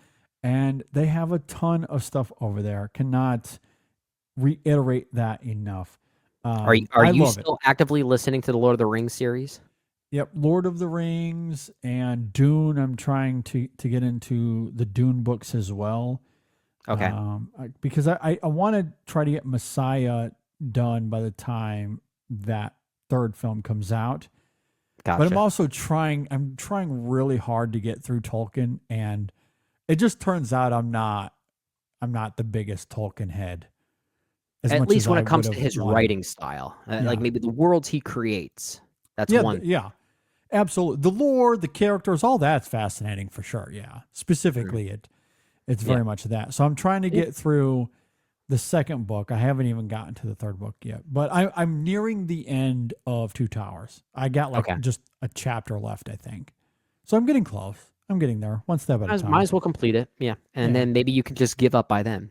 And they have a ton of stuff over there. Cannot reiterate that enough. Are you still actively listening to the Lord of the Rings series? Yep, Lord of the Rings and Dune. I'm trying to get into the Dune books as well. Okay. Because I want to try to get Messiah done by the time that third film comes out. Gotcha. But I'm also trying really hard to get through Tolkien, and it just turns out I'm not the biggest Tolkien head. At least when it comes to his writing style, like maybe the worlds he creates. That's one. Yeah, absolutely. The lore, the characters, all that's fascinating for sure. Yeah, specifically it's very much that. So I'm trying to get through the second book. I haven't even gotten to the third book yet, but I'm nearing the end of Two Towers. I got just a chapter left, I think. So I'm getting close. I'm getting there, one step at a time. Might as well complete it. Yeah, and then maybe you can just give up by then.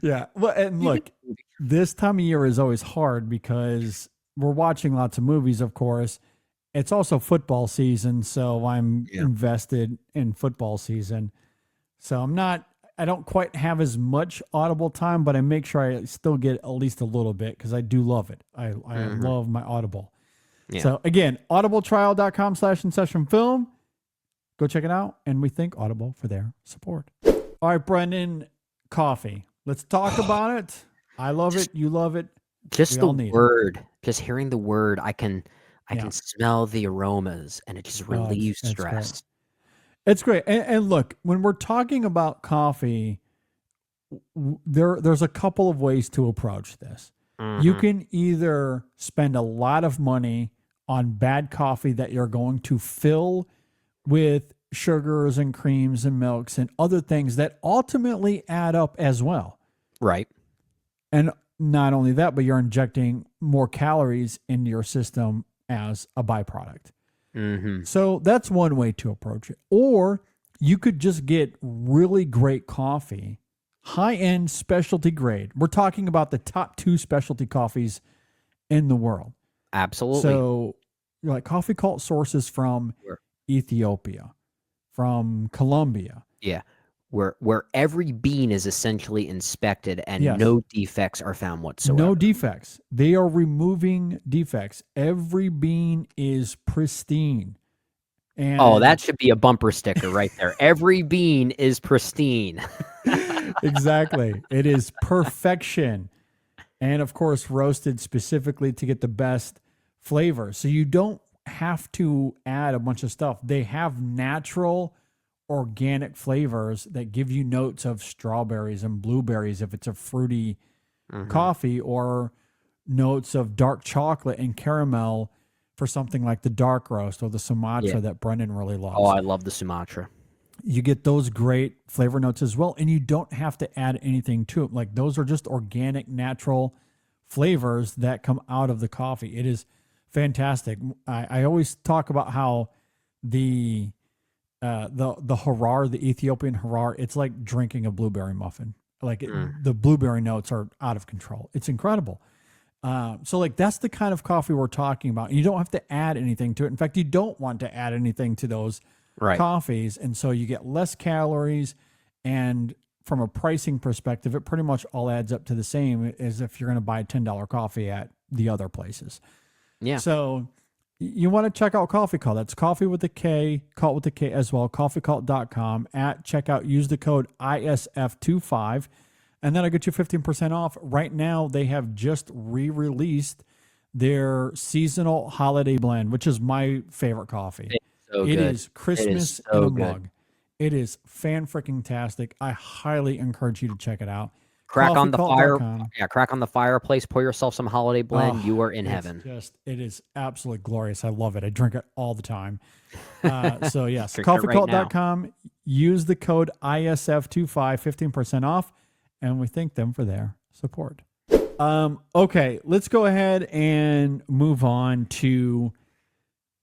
Yeah. Well, and look, this time of year is always hard because we're watching lots of movies, of course. It's also football season, so I'm invested in football season. So I don't quite have as much Audible time, but I make sure I still get at least a little bit because I do love it. I love my Audible. Yeah. So again, audibletrial.com/InSessionFilm. Go check it out. And we thank Audible for their support. All right, Brendan, coffee. Let's talk about it. I love it. You love it. Just the word, just hearing the word, I can smell the aromas, and it just relieves stress. It's great. And look, when we're talking about coffee, there's a couple of ways to approach this. You can either spend a lot of money on bad coffee that you're going to fill with sugars and creams and milks and other things that ultimately add up as well. Right. And not only that, but you're injecting more calories into your system as a byproduct. So that's one way to approach it. Or you could just get really great coffee, high-end specialty grade. We're talking about the top 2 specialty coffees in the world. Absolutely. So you're like coffee cult sources from Ethiopia, from Colombia. Yeah. Where every bean is essentially inspected and no defects are found whatsoever. No defects. They are removing defects. Every bean is pristine. And that should be a bumper sticker right there. Every bean is pristine. Exactly. It is perfection. And of course, roasted specifically to get the best flavor. So you don't have to add a bunch of stuff. They have natural organic flavors that give you notes of strawberries and blueberries if it's a fruity coffee, or notes of dark chocolate and caramel for something like the dark roast or the Sumatra that Brendan really loves. Oh, I love the Sumatra. You get those great flavor notes as well, and you don't have to add anything to it. Like, those are just organic, natural flavors that come out of the coffee. It is fantastic. I always talk about how the harar, the Ethiopian harar, it's like drinking a blueberry muffin. Like the blueberry notes are out of control. It's incredible. So like that's the kind of coffee we're talking about. You don't have to add anything to it. In fact, you don't want to add anything to those coffees. And so you get less calories, and from a pricing perspective, it pretty much all adds up to the same as if you're going to buy a $10 coffee at the other places. Yeah. So you want to check out Coffee Cult. That's coffee with a K, cult with a K as well, coffeecult.com. At checkout, use the code ISF25, and that'll get you 15% off. Right now, they have just re-released their seasonal holiday blend, which is my favorite coffee. It is Christmas in a mug. It is fan-freaking-tastic. I highly encourage you to check it out. Crack on the fire. Yeah, crack on the fireplace. Pour yourself some holiday blend. You are in heaven. It is absolutely glorious. I love it. I drink it all the time. So yes, Drink it coffeecult.com. Use the code ISF25, 15% off, and we thank them for their support. Okay, let's go ahead and move on to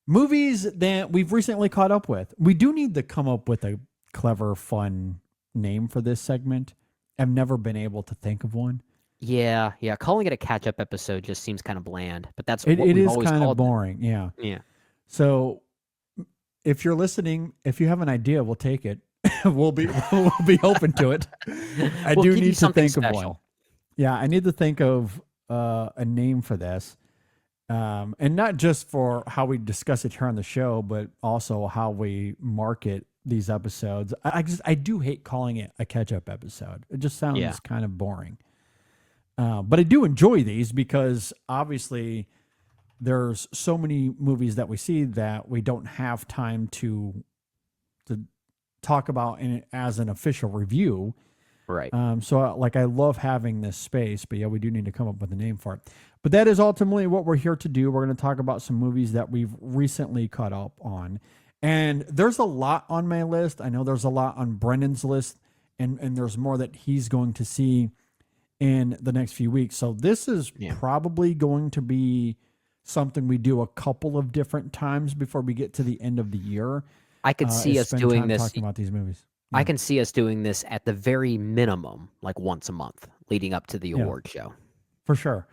movies that we've recently caught up with. We do need to come up with a clever, fun name for this segment. I've never been able to think of one. Yeah. Calling it a catch-up episode just seems kind of bland, but that's it what we've is always kind of called boring. Yeah. Yeah. So if you're listening, if you have an idea, we'll take it. we'll be open to it. I We'll do give you need to something think of one. special. Yeah, I need to think of a name for this. And not just for how we discuss it here on the show, but also how we market these episodes. I do hate calling it a catch-up episode. It just sounds kind of boring. But I do enjoy these because obviously there's so many movies that we see that we don't have time to talk about as an official review. Right. So like I love having this space, but yeah, we do need to come up with a name for it. But that is ultimately what we're here to do. We're going to talk about some movies that we've recently caught up on. And there's a lot on my list. I know there's a lot on Brendan's list, and there's more that he's going to see in the next few weeks. So this is probably going to be something we do a couple of different times before we get to the end of the year. I could see us doing this. Talking about these movies. I can see us doing this at the very minimum, like once a month, leading up to the award show. For sure.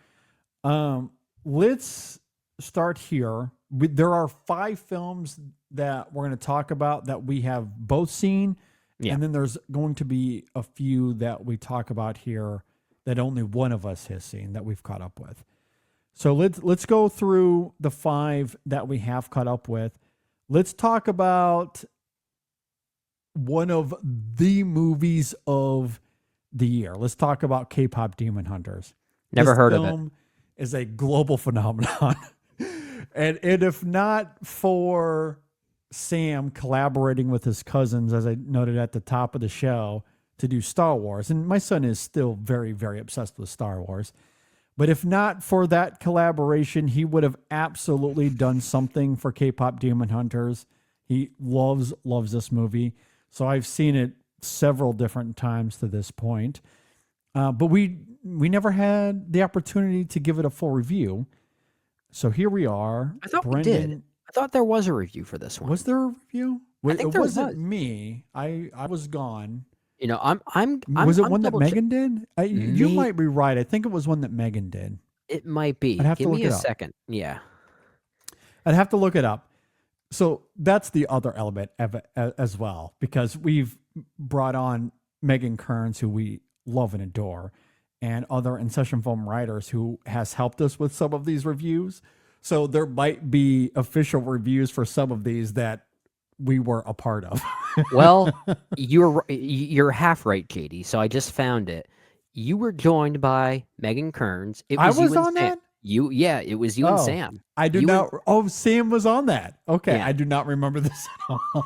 Let's start here. There are 5 films that we're going to talk about that we have both seen. Yeah. And then there's going to be a few that we talk about here that only one of us has seen that we've caught up with. So let's go through the 5 that we have caught up with. Let's talk about one of the movies of the year. Let's talk about K-pop Demon Hunters. Never heard of it. This film is a global phenomenon. and if not for Sam collaborating with his cousins, as I noted at the top of the show, to do Star Wars, and my son is still very, very obsessed with Star Wars, but if not for that collaboration, he would have absolutely done something for K-pop Demon Hunters. He loves this movie. So I've seen it several different times to this point. But we never had the opportunity to give it a full review. So here we are. I thought Brendan, we did. I thought there was a review for this one. Was there a review? I think it there wasn't was. me. I was gone. You know, I'm Was it I'm one that double Megan did? You Me- might be right. I think it was one that Megan did. It might be. I'd have to Give look me it a up. second. Yeah. I'd have to look it up. So that's the other element of it as well, because we've brought on Megan Kearns, who we love and adore, and other InSession Film writers who has helped us with some of these reviews. So there might be official reviews for some of these that we were a part of. Well, you're half right, JD. So I just found it. You were joined by Megan Kearns. It I was you was and on Sam. that? It was you and Sam. I do You not. Oh, Sam was on that. Okay. Yeah. I do not remember this at all.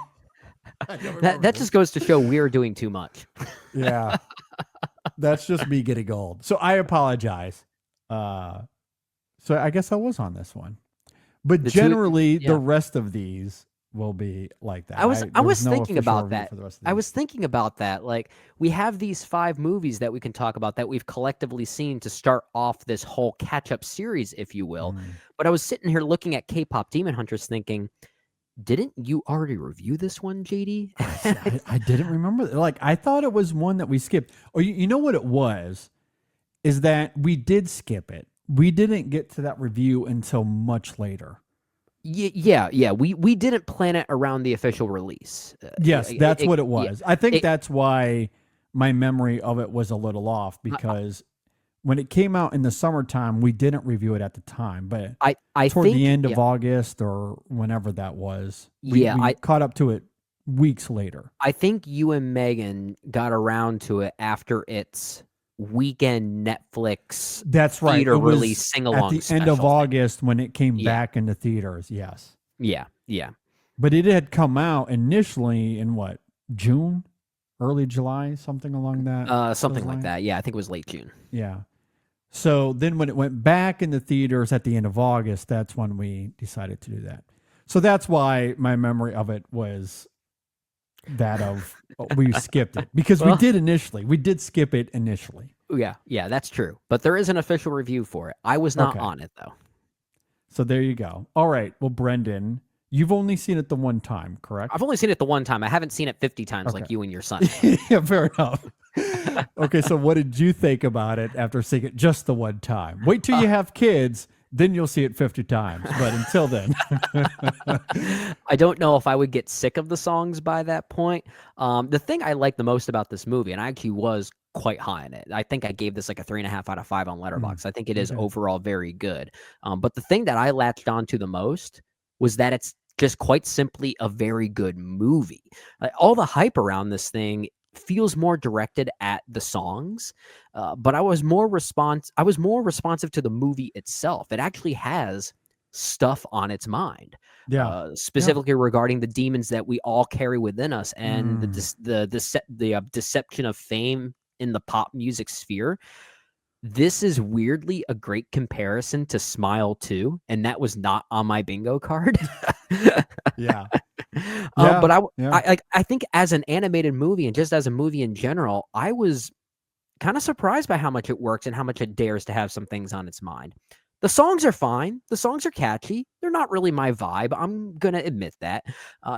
That just goes to show we're doing too much. Yeah. That's just me getting old. So I apologize. So I guess I was on this one. But The two- generally, yeah. the rest of these will be like that. I was there's no thinking official about review that. for the rest of I these. was thinking about that. Like, we have these 5 movies that we can talk about that we've collectively seen to start off this whole catch-up series, if you will. But I was sitting here looking at K-pop Demon Hunters thinking, didn't you already review this one, JD? I didn't remember. Like, I thought it was one that we skipped. Or you know what it was? Is that we did skip it. We didn't get to that review until much later. Yeah. We didn't plan it around the official release. Yes, that's what it was. Yeah. I think that's why my memory of it was a little off, because when it came out in the summertime, we didn't review it at the time. But I toward think, the end of August or whenever that was, Yeah, we I- caught up to it weeks later. I think you and Megan got around to it after its weekend Netflix That's right. theater It was release sing-along at the end of special. August when it came Yeah. back into theaters. Yes, Yeah. but it had come out initially in what, June, early July, something along that. Something those like lines? that. Yeah, I think it was late June. Yeah. So then when it went back in the theaters at the end of August, that's when we decided to do that. So that's why my memory of it was that of we skipped it, because Well- we did skip it initially. Yeah, that's true. But there is an official review for it. I was not Okay. on it though. So there you go. All right. Well, Brendan, you've only seen it the one time, correct? I've only seen it the one time. I haven't seen it 50 times like Okay. you and your son. Yeah, fair enough. Okay, so what did you think about it after seeing it just the one time? Wait till you have kids, then you'll see it 50 times. But until then, I don't know if I would get sick of the songs by that point. The thing I like the most about this movie, and I actually was quite high in it. I think I gave this like a 3.5 out of 5 on Letterboxd. I think it is Okay. overall very good. But the thing that I latched onto the most was that it's just quite simply a very good movie. Like, all the hype around this thing feels more directed at the songs, but I was more responsive to the movie itself. It actually has stuff on its mind, yeah. specifically regarding the demons that we all carry within us, and the deception of fame in the pop music sphere. This is weirdly a great comparison to Smile 2, and that was not on my bingo card. Yeah. But Yeah. I think as an animated movie and just as a movie in general, I was kind of surprised by how much it works and how much it dares to have some things on its mind. The songs are fine. The songs are catchy. They're not really my vibe. I'm gonna admit that.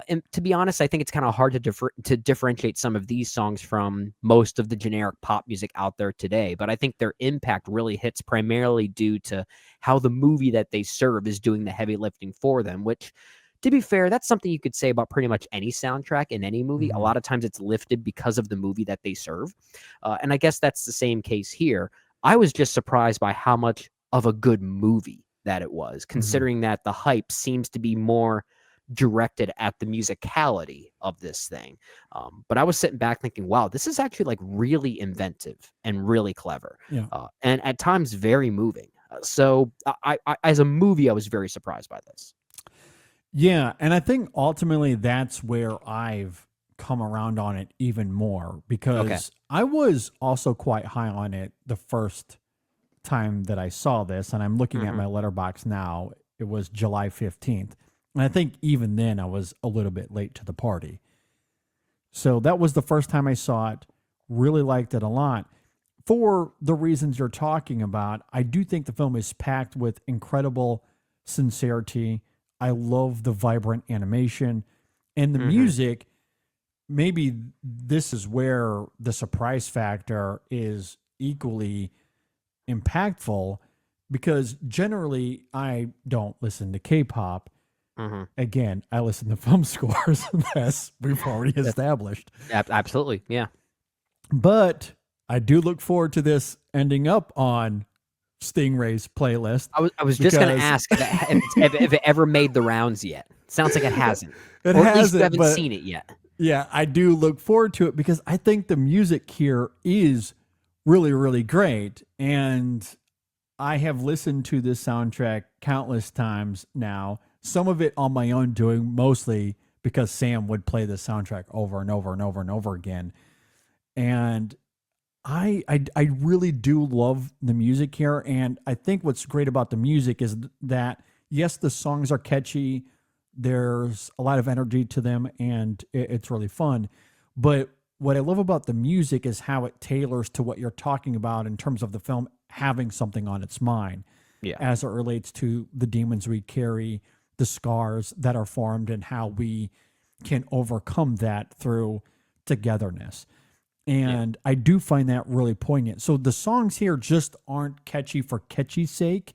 And to be honest, I think it's kind of hard to differentiate some of these songs from most of the generic pop music out there today. But I think their impact really hits primarily due to how the movie that they serve is doing the heavy lifting for them. Which, to be fair, that's something you could say about pretty much any soundtrack in any movie. Mm-hmm. A lot of times it's lifted because of the movie that they serve, and I guess that's the same case here. I was just surprised by how much of a good movie that it was, considering that the hype seems to be more directed at the musicality of this thing. But I was sitting back thinking, wow, this is actually like really inventive and really clever. Yeah. And at times very moving. So I, as a movie, I was very surprised by this. Yeah. And I think ultimately that's where I've come around on it even more, because I was also quite high on it the first time that I saw this, and I'm looking at my letterbox now. It was July 15th. And I think even then I was a little bit late to the party. So that was the first time I saw it. Really liked it a lot. For the reasons you're talking about, I do think the film is packed with incredible sincerity. I love the vibrant animation and the music. Maybe this is where the surprise factor is equally impactful, because generally I don't listen to K-pop. Again, I listen to film scores, as we've already established. Absolutely, yeah. But I do look forward to this ending up on Stingray's playlist. I was just going to ask if it ever made the rounds yet. Sounds like it hasn't. It or at least hasn't, you haven't but seen it yet. Yeah, I do look forward to it, because I think the music here is really, really great. And I have listened to this soundtrack countless times now, some of it on my own doing, mostly because Sam would play the soundtrack over and over and over and over again. And I really do love the music here. And I think what's great about the music is that, yes, the songs are catchy. There's a lot of energy to them, and it's really fun. But what I love about the music is how it tailors to what you're talking about in terms of the film having something on its mind, as it relates to the demons we carry, the scars that are formed, and how we can overcome that through togetherness. And I do find that really poignant. So the songs here just aren't catchy for catchy's sake.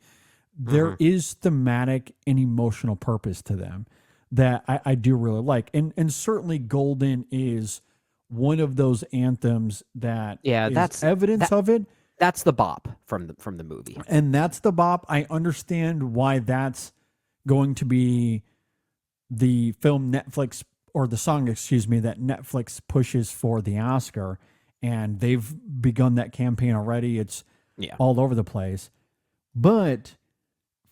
There is thematic and emotional purpose to them that I do really like. And certainly Golden is one of those anthems that is evidence of it. That's the bop from the movie. And that's the bop. I understand why that's going to be the film Netflix, or the song, excuse me, that Netflix pushes for the Oscar. And they've begun that campaign already. It's all over the place. But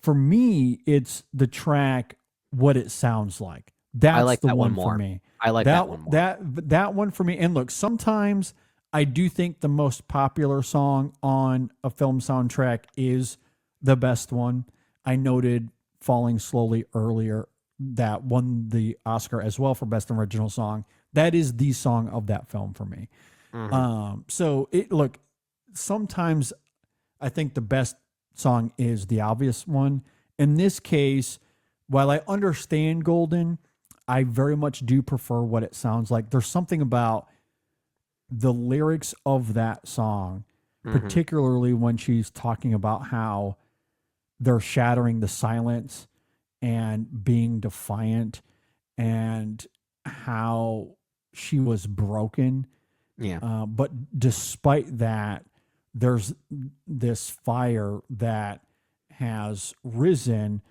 for me, it's the track, What It Sounds Like. That's I like the that one more. for me. I like that one more. That one for me. And look, sometimes I do think the most popular song on a film soundtrack is the best one. I noted Falling Slowly earlier, that won the Oscar as well for Best Original Song. That is the song of that film for me. So look, sometimes I think the best song is the obvious one. In this case, while I understand Golden, I very much do prefer What It Sounds Like. There's something about the lyrics of that song, particularly when she's talking about how they're shattering the silence and being defiant, and how she was broken. But despite that, there's this fire that has risen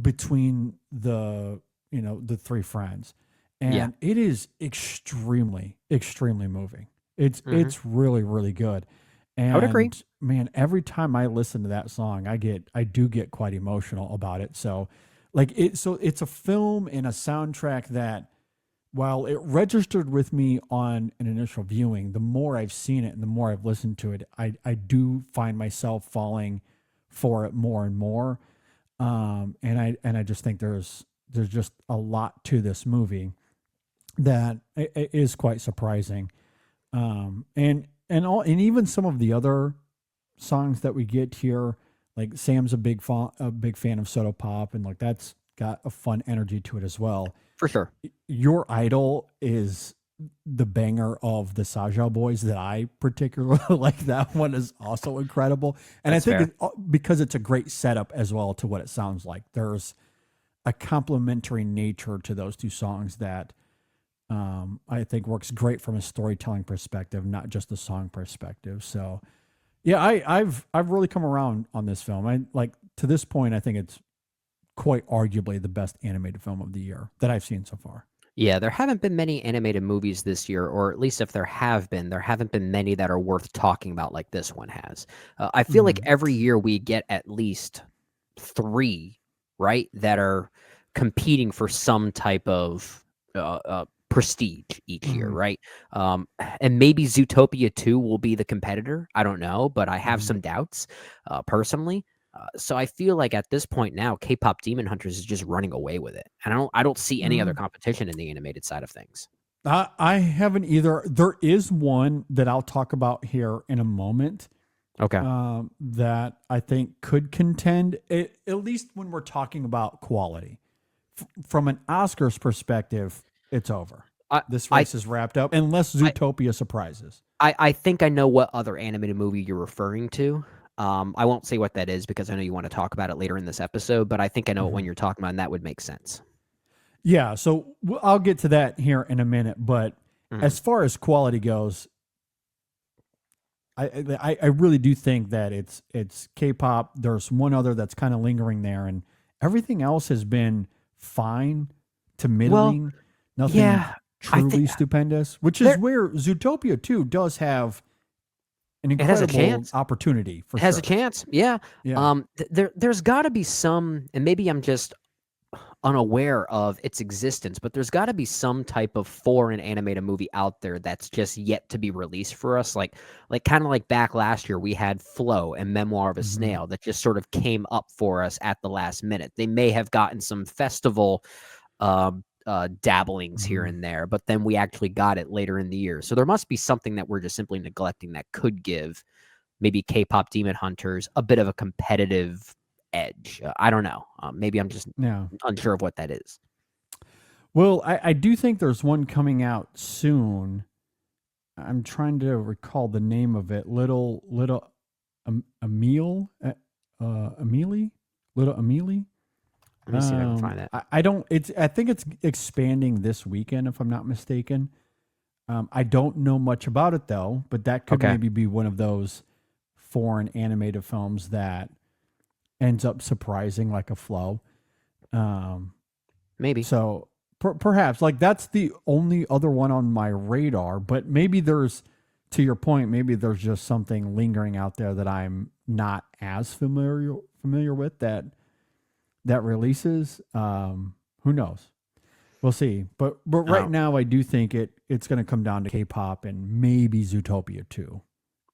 between the three friends, and it is extremely, extremely moving. It's really, really good. And I would agree. Man, every time I listen to that song, I do get quite emotional about it. So it's a film and a soundtrack that, while it registered with me on an initial viewing, the more I've seen it and the more I've listened to it, I do find myself falling for it more and more. And I just think there's just a lot to this movie that is quite surprising. And even some of the other songs that we get here, Like Sam's a big fan of Soda Pop, and like that's got a fun energy to it as well. For sure. Your Idol is the banger of the Saja Boys that I particularly like. That one is also incredible. And That's I think because it's a great setup as well to what it sounds like. There's a complementary nature to those two songs that I think works great from a storytelling perspective, not just a song perspective. So yeah, I've really come around on this film. I like to this point, I think it's quite arguably the best animated film of the year that I've seen so far. Yeah, there haven't been many animated movies this year, or at least if there haven't been many that are worth talking about like this one has. I feel like every year we get at least 3, right, that are competing for some type of prestige each year, right? And maybe Zootopia 2 will be the competitor. I don't know, but I have some doubts personally. So I feel like at this point now, K-pop Demon Hunters is just running away with it, and I don't see any other competition in the animated side of things. I haven't either. There is one that I'll talk about here in a moment. Okay. That I think could contend, at least when we're talking about quality. From an Oscars perspective, it's over. This race is wrapped up, unless Zootopia surprises. I think I know what other animated movie you're referring to. I won't say what that is because I know you want to talk about it later in this episode, but I think I know what one you're talking about, and that would make sense. Yeah, so I'll get to that here in a minute. But as far as quality goes, I really do think that it's K-pop. There's one other that's kind of lingering there, and everything else has been fine to middling. Nothing truly stupendous, which is where Zootopia 2 does have an incredible opportunity for sure. It has a chance, yeah. There's got to be some, and maybe I'm just unaware of its existence, but there's got to be some type of foreign animated movie out there that's just yet to be released for us. Like kind of like back last year, we had Flow and Memoir of a Snail that just sort of came up for us at the last minute. They may have gotten some festival dabblings here and there, but then we actually got it later in the year. So there must be something that we're just simply neglecting that could give maybe K-pop Demon Hunters a bit of a competitive edge. I don't know. Maybe I'm just unsure of what that is. Well, I do think there's one coming out soon. I'm trying to recall the name of it. Little Amelie? Little Amelie? Let me see if I can find that. I think it's expanding this weekend, if I'm not mistaken. I don't know much about it though, but that could maybe be one of those foreign animated films that ends up surprising like a Flow. Maybe. So perhaps like that's the only other one on my radar, but maybe there's, to your point, maybe there's just something lingering out there that I'm not as familiar with that releases. Who knows? We'll see. But right now I do think it's going to come down to K-pop and maybe Zootopia 2.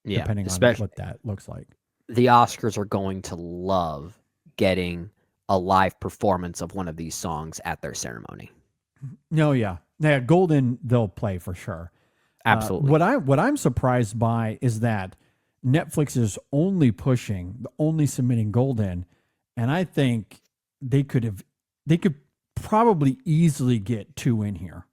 Yeah, depending on what that looks like. The Oscars are going to love getting a live performance of one of these songs at their ceremony. No, yeah. Golden they'll play for sure. Absolutely. What I'm surprised by is that Netflix is only submitting Golden, and I think they could probably easily get 2 in here.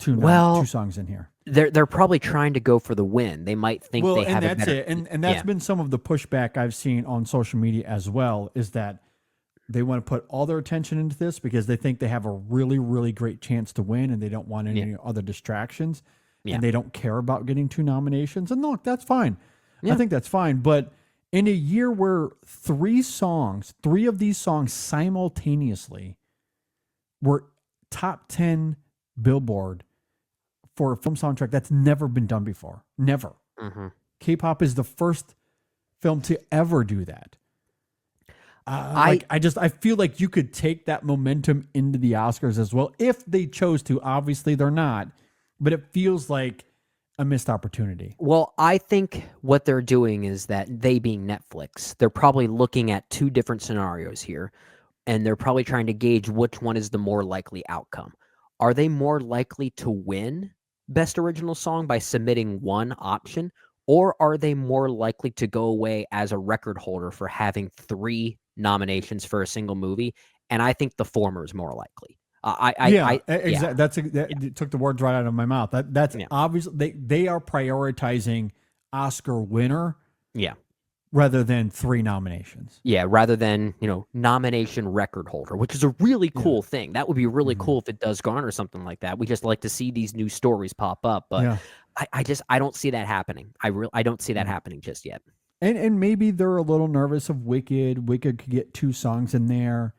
Two songs in here. They're probably trying to go for the win. They might think they have and that's better, it. And that's been some of the pushback I've seen on social media as well, is that they want to put all their attention into this because they think they have a really, really great chance to win, and they don't want any other distractions, and they don't care about getting 2 nominations. And look, that's fine. I think that's fine. But in a year where 3 of these songs simultaneously were top 10 Billboard for a film soundtrack, that's never been done before. Never. K-pop is the first film to ever do that. I feel like you could take that momentum into the Oscars as well if they chose to. Obviously, they're not, but it feels like a missed opportunity. Well, I think what they're doing is that they, being Netflix, they're probably looking at 2 different scenarios here, and they're probably trying to gauge which one is the more likely outcome. Are they more likely to win Best Original Song by submitting one option, or are they more likely to go away as a record holder for having 3 nominations for a single movie? And I think the former is more likely. Exactly. That took the words right out of my mouth. That's obvious. They are prioritizing Oscar winner, rather than 3 nominations. Yeah, rather than nomination record holder, which is a really cool thing. That would be really cool if it does garner something like that. We just like to see these new stories pop up, but I don't see that happening. I don't see that happening just yet. And maybe they're a little nervous of Wicked. Wicked could get 2 songs in there.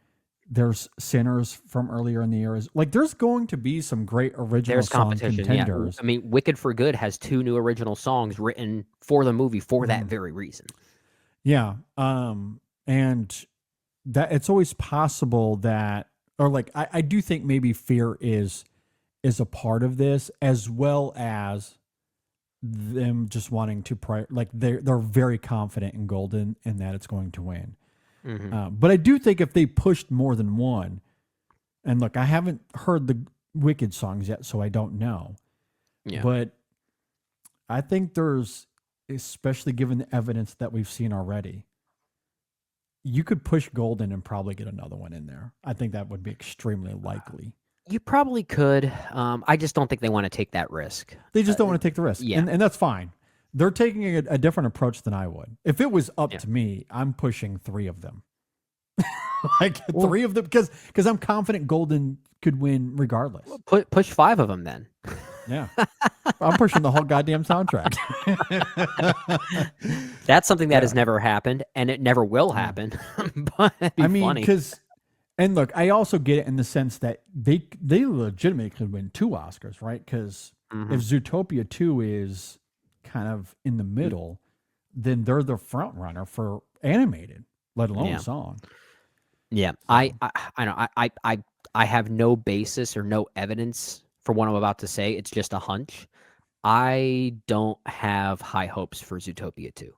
There's Sinners from earlier in the year. There's going to be some great original song contenders. I mean, Wicked for Good has 2 new original songs written for the movie for that very reason. Yeah. And that it's always possible that, or like, I do think maybe fear is a part of this, as well as them just wanting to they're very confident in Golden and that it's going to win. But I do think if they pushed more than one, and look, I haven't heard the Wicked songs yet, so I don't know. Yeah. But I think there's, especially given the evidence that we've seen already, you could push Golden and probably get another one in there. I think that would be extremely likely. You probably could. I just don't think they want to take that risk. They just don't want to take the risk. Yeah. And that's fine. They're taking a different approach than I would. If it was up to me, I'm pushing 3 of them. 3 of them, because I'm confident Golden could win regardless. Push 5 of them then. Yeah. I'm pushing the whole goddamn soundtrack. That's something that has never happened, and it never will happen. But I mean, funny. And look, I also get it in the sense that they legitimately could win 2 Oscars, right? Because if Zootopia 2 is kind of in the middle, then they're the front runner for animated, let alone song. Yeah, so. I know. I have no basis or no evidence for what I'm about to say. It's just a hunch. I don't have high hopes for Zootopia 2.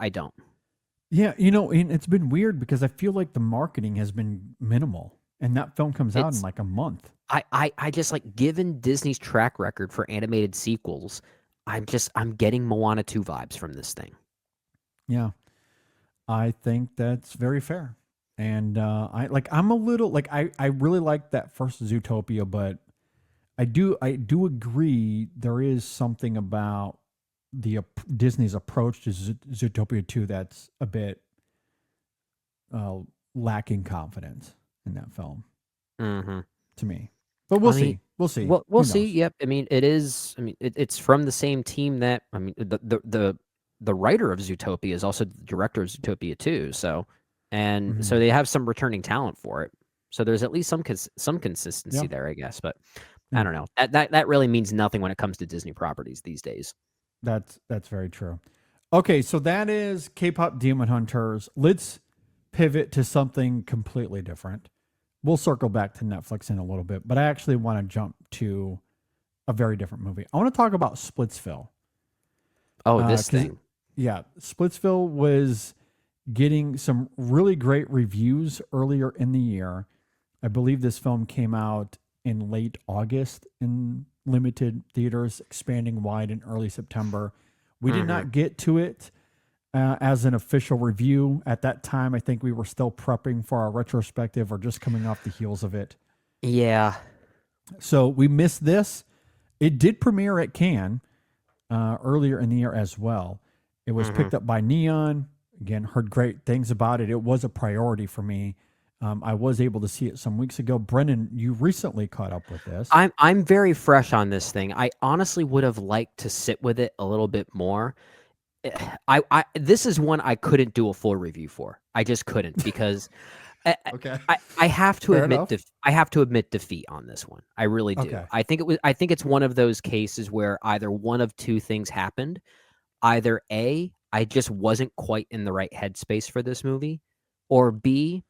I don't. Yeah, and it's been weird because I feel like the marketing has been minimal, and that film comes out in like a month. I just given Disney's track record for animated sequels, I'm getting Moana 2 vibes from this thing. Yeah, I think that's very fair. And I'm a little I really like that first Zootopia, but I do agree there is something about the Disney's approach to Zootopia 2 that's a bit lacking confidence in that film to me. But we'll see. We'll see. We'll see. Yep. I mean, it's from the same team that the writer of Zootopia is also the director of Zootopia 2. So they have some returning talent for it. So there's at least some consistency there, I guess. But I don't know. That really means nothing when it comes to Disney properties these days. That's very true. Okay, so that is K-pop Demon Hunters. Let's pivot to something completely different. We'll circle back to Netflix in a little bit, but I actually want to jump to a very different movie. I want to talk about Splitsville. Oh, this thing. Yeah, Splitsville was getting some really great reviews earlier in the year. I believe this film came out in late August in limited theaters, expanding wide in early September. We did not get to it as an official review at that time. I think we were still prepping for our retrospective or just coming off the heels of it. Yeah. So we missed this. It did premiere at Cannes earlier in the year as well. It was picked up by Neon. Again, heard great things about it. It was a priority for me. I was able to see it some weeks ago. Brennan, you recently caught up with this. I'm very fresh on this thing. I honestly would have liked to sit with it a little bit more. This is one I couldn't do a full review for. I just couldn't because okay. I have to admit defeat on this one. I really do. Okay. I think it's one of those cases where either one of 2 things happened. Either A, I just wasn't quite in the right headspace for this movie, or B,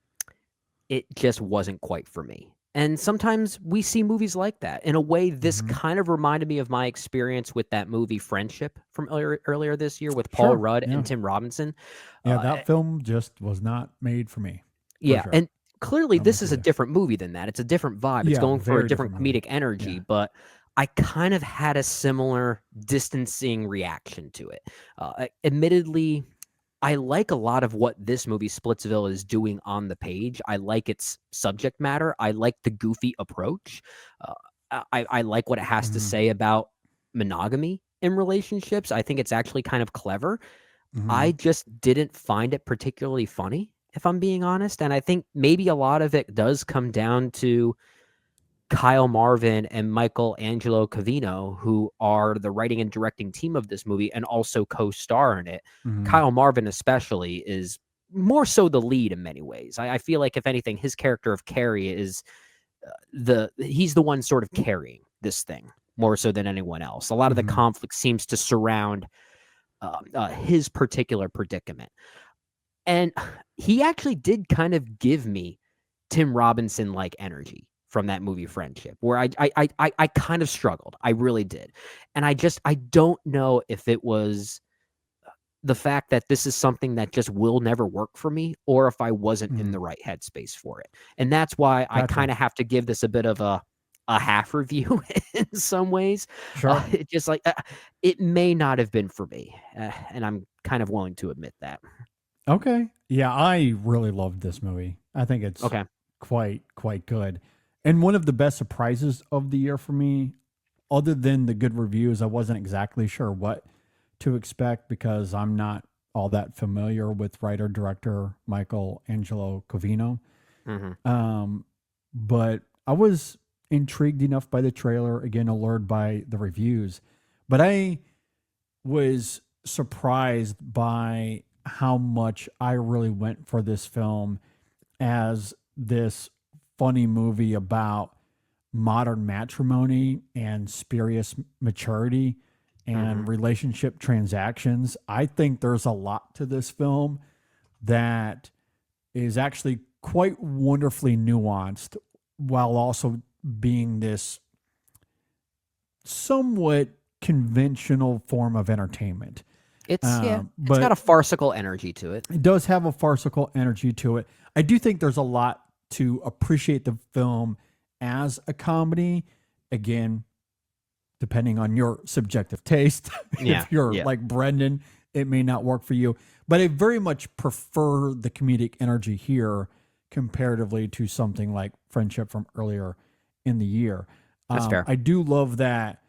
it just wasn't quite for me. And sometimes we see movies like that. In a way, this kind of reminded me of my experience with that movie Friendship from earlier this year with Paul Rudd and Tim Robinson. Yeah, that film just was not made for me. Yeah, and clearly this is a different movie than that. It's a different vibe. It's going for a different comedic energy, but I kind of had a similar distancing reaction to it. Admittedly, I like a lot of what this movie Splitsville is doing on the page. I like its subject matter. I like the goofy approach. I like what it has to say about monogamy in relationships. I think it's actually kind of clever. I just didn't find it particularly funny, if I'm being honest. And I think maybe a lot of it does come down to Kyle Marvin and Michael Angelo Covino, who are the writing and directing team of this movie and also co-star in it. Kyle Marvin especially is more so the lead in many ways. I feel like, if anything, his character of Carrie is he's the one sort of carrying this thing more so than anyone else. A lot of the conflict seems to surround his particular predicament. And he actually did kind of give me Tim Robinson-like energy from that movie Friendship, where I kind of struggled. I really did. And I don't know if it was the fact that this is something that just will never work for me, or if I wasn't in the right headspace for it. And that's why I kind of have to give this a bit of a half review in some ways. Sure. It just it may not have been for me. And I'm kind of willing to admit that. Okay. Yeah, I really loved this movie. I think it's quite good. And one of the best surprises of the year for me, other than the good reviews, I wasn't exactly sure what to expect because I'm not all that familiar with writer-director Michael Angelo Covino. But I was intrigued enough by the trailer, again, allured by the reviews. But I was surprised by how much I really went for this film as this funny movie about modern matrimony and spurious maturity and relationship transactions. I think there's a lot to this film that is actually quite wonderfully nuanced while also being this somewhat conventional form of entertainment. It's got a farcical energy to it. It does have a farcical energy to it. I do think there's a lot to appreciate the film as a comedy. Again, depending on your subjective taste. If you're like Brendan, it may not work for you. But I very much prefer the comedic energy here comparatively to something like Friendship from earlier in the year. That's fair. I do love that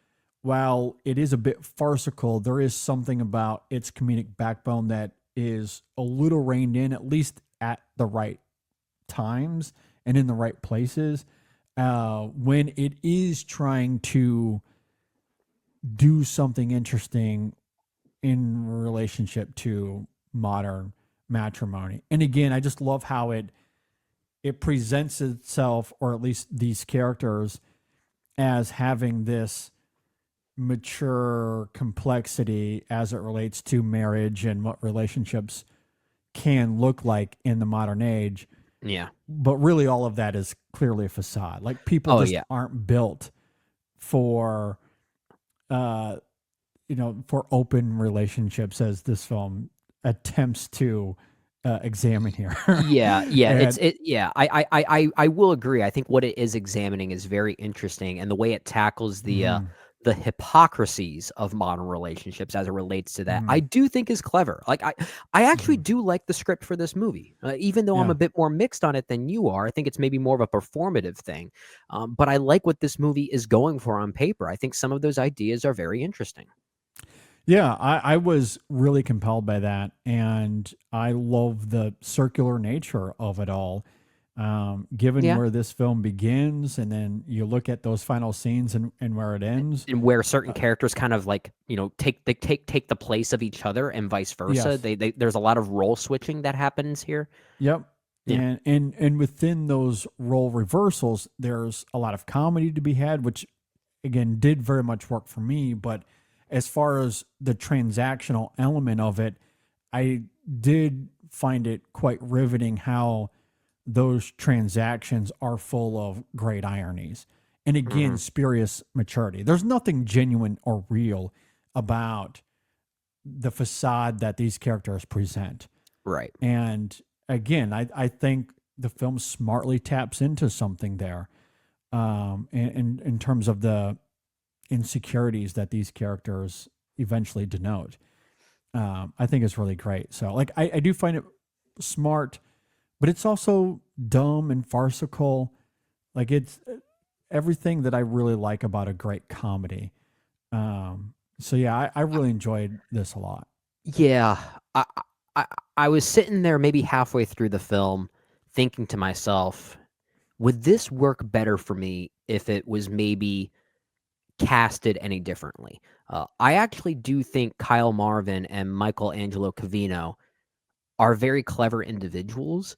while it is a bit farcical, there is something about its comedic backbone that is a little reined in, at least at the right times and in the right places, when it is trying to do something interesting in relationship to modern matrimony. And again, I just love how it presents itself, or at least these characters, as having this mature complexity as it relates to marriage and what relationships can look like in the modern age. Yeah. But really all of that is clearly a facade. Like people aren't built for for open relationships, as this film attempts to examine here. I will agree. I think what it is examining is very interesting, and the way it tackles the hypocrisies of modern relationships as it relates to that, I do think is clever. Like I actually do like the script for this movie, even though I'm a bit more mixed on it than you are. I think it's maybe more of a performative thing, but I like what this movie is going for on paper. I think some of those ideas are very interesting. Yeah, I was really compelled by that, and I love the circular nature of it all. Given where this film begins, and then you look at those final scenes and where it ends, and where certain characters kind of like take the place of each other, and vice versa. Yes. There's a lot of role switching that happens here. Yep. Yeah. And within those role reversals, there's a lot of comedy to be had, which again did very much work for me. But as far as the transactional element of it, I did find it quite riveting how those transactions are full of great ironies. And again, spurious maturity. There's nothing genuine or real about the facade that these characters present. Right. And again, I think the film smartly taps into something there in terms of the insecurities that these characters eventually denote. I think it's really great. So like, I do find it smart, but it's also dumb and farcical. Like it's everything that I really like about a great comedy. So yeah, I really enjoyed this a lot. Yeah, I was sitting there maybe halfway through the film thinking to myself, would this work better for me if it was maybe casted any differently? I actually do think Kyle Marvin and Michael Angelo Cavino are very clever individuals.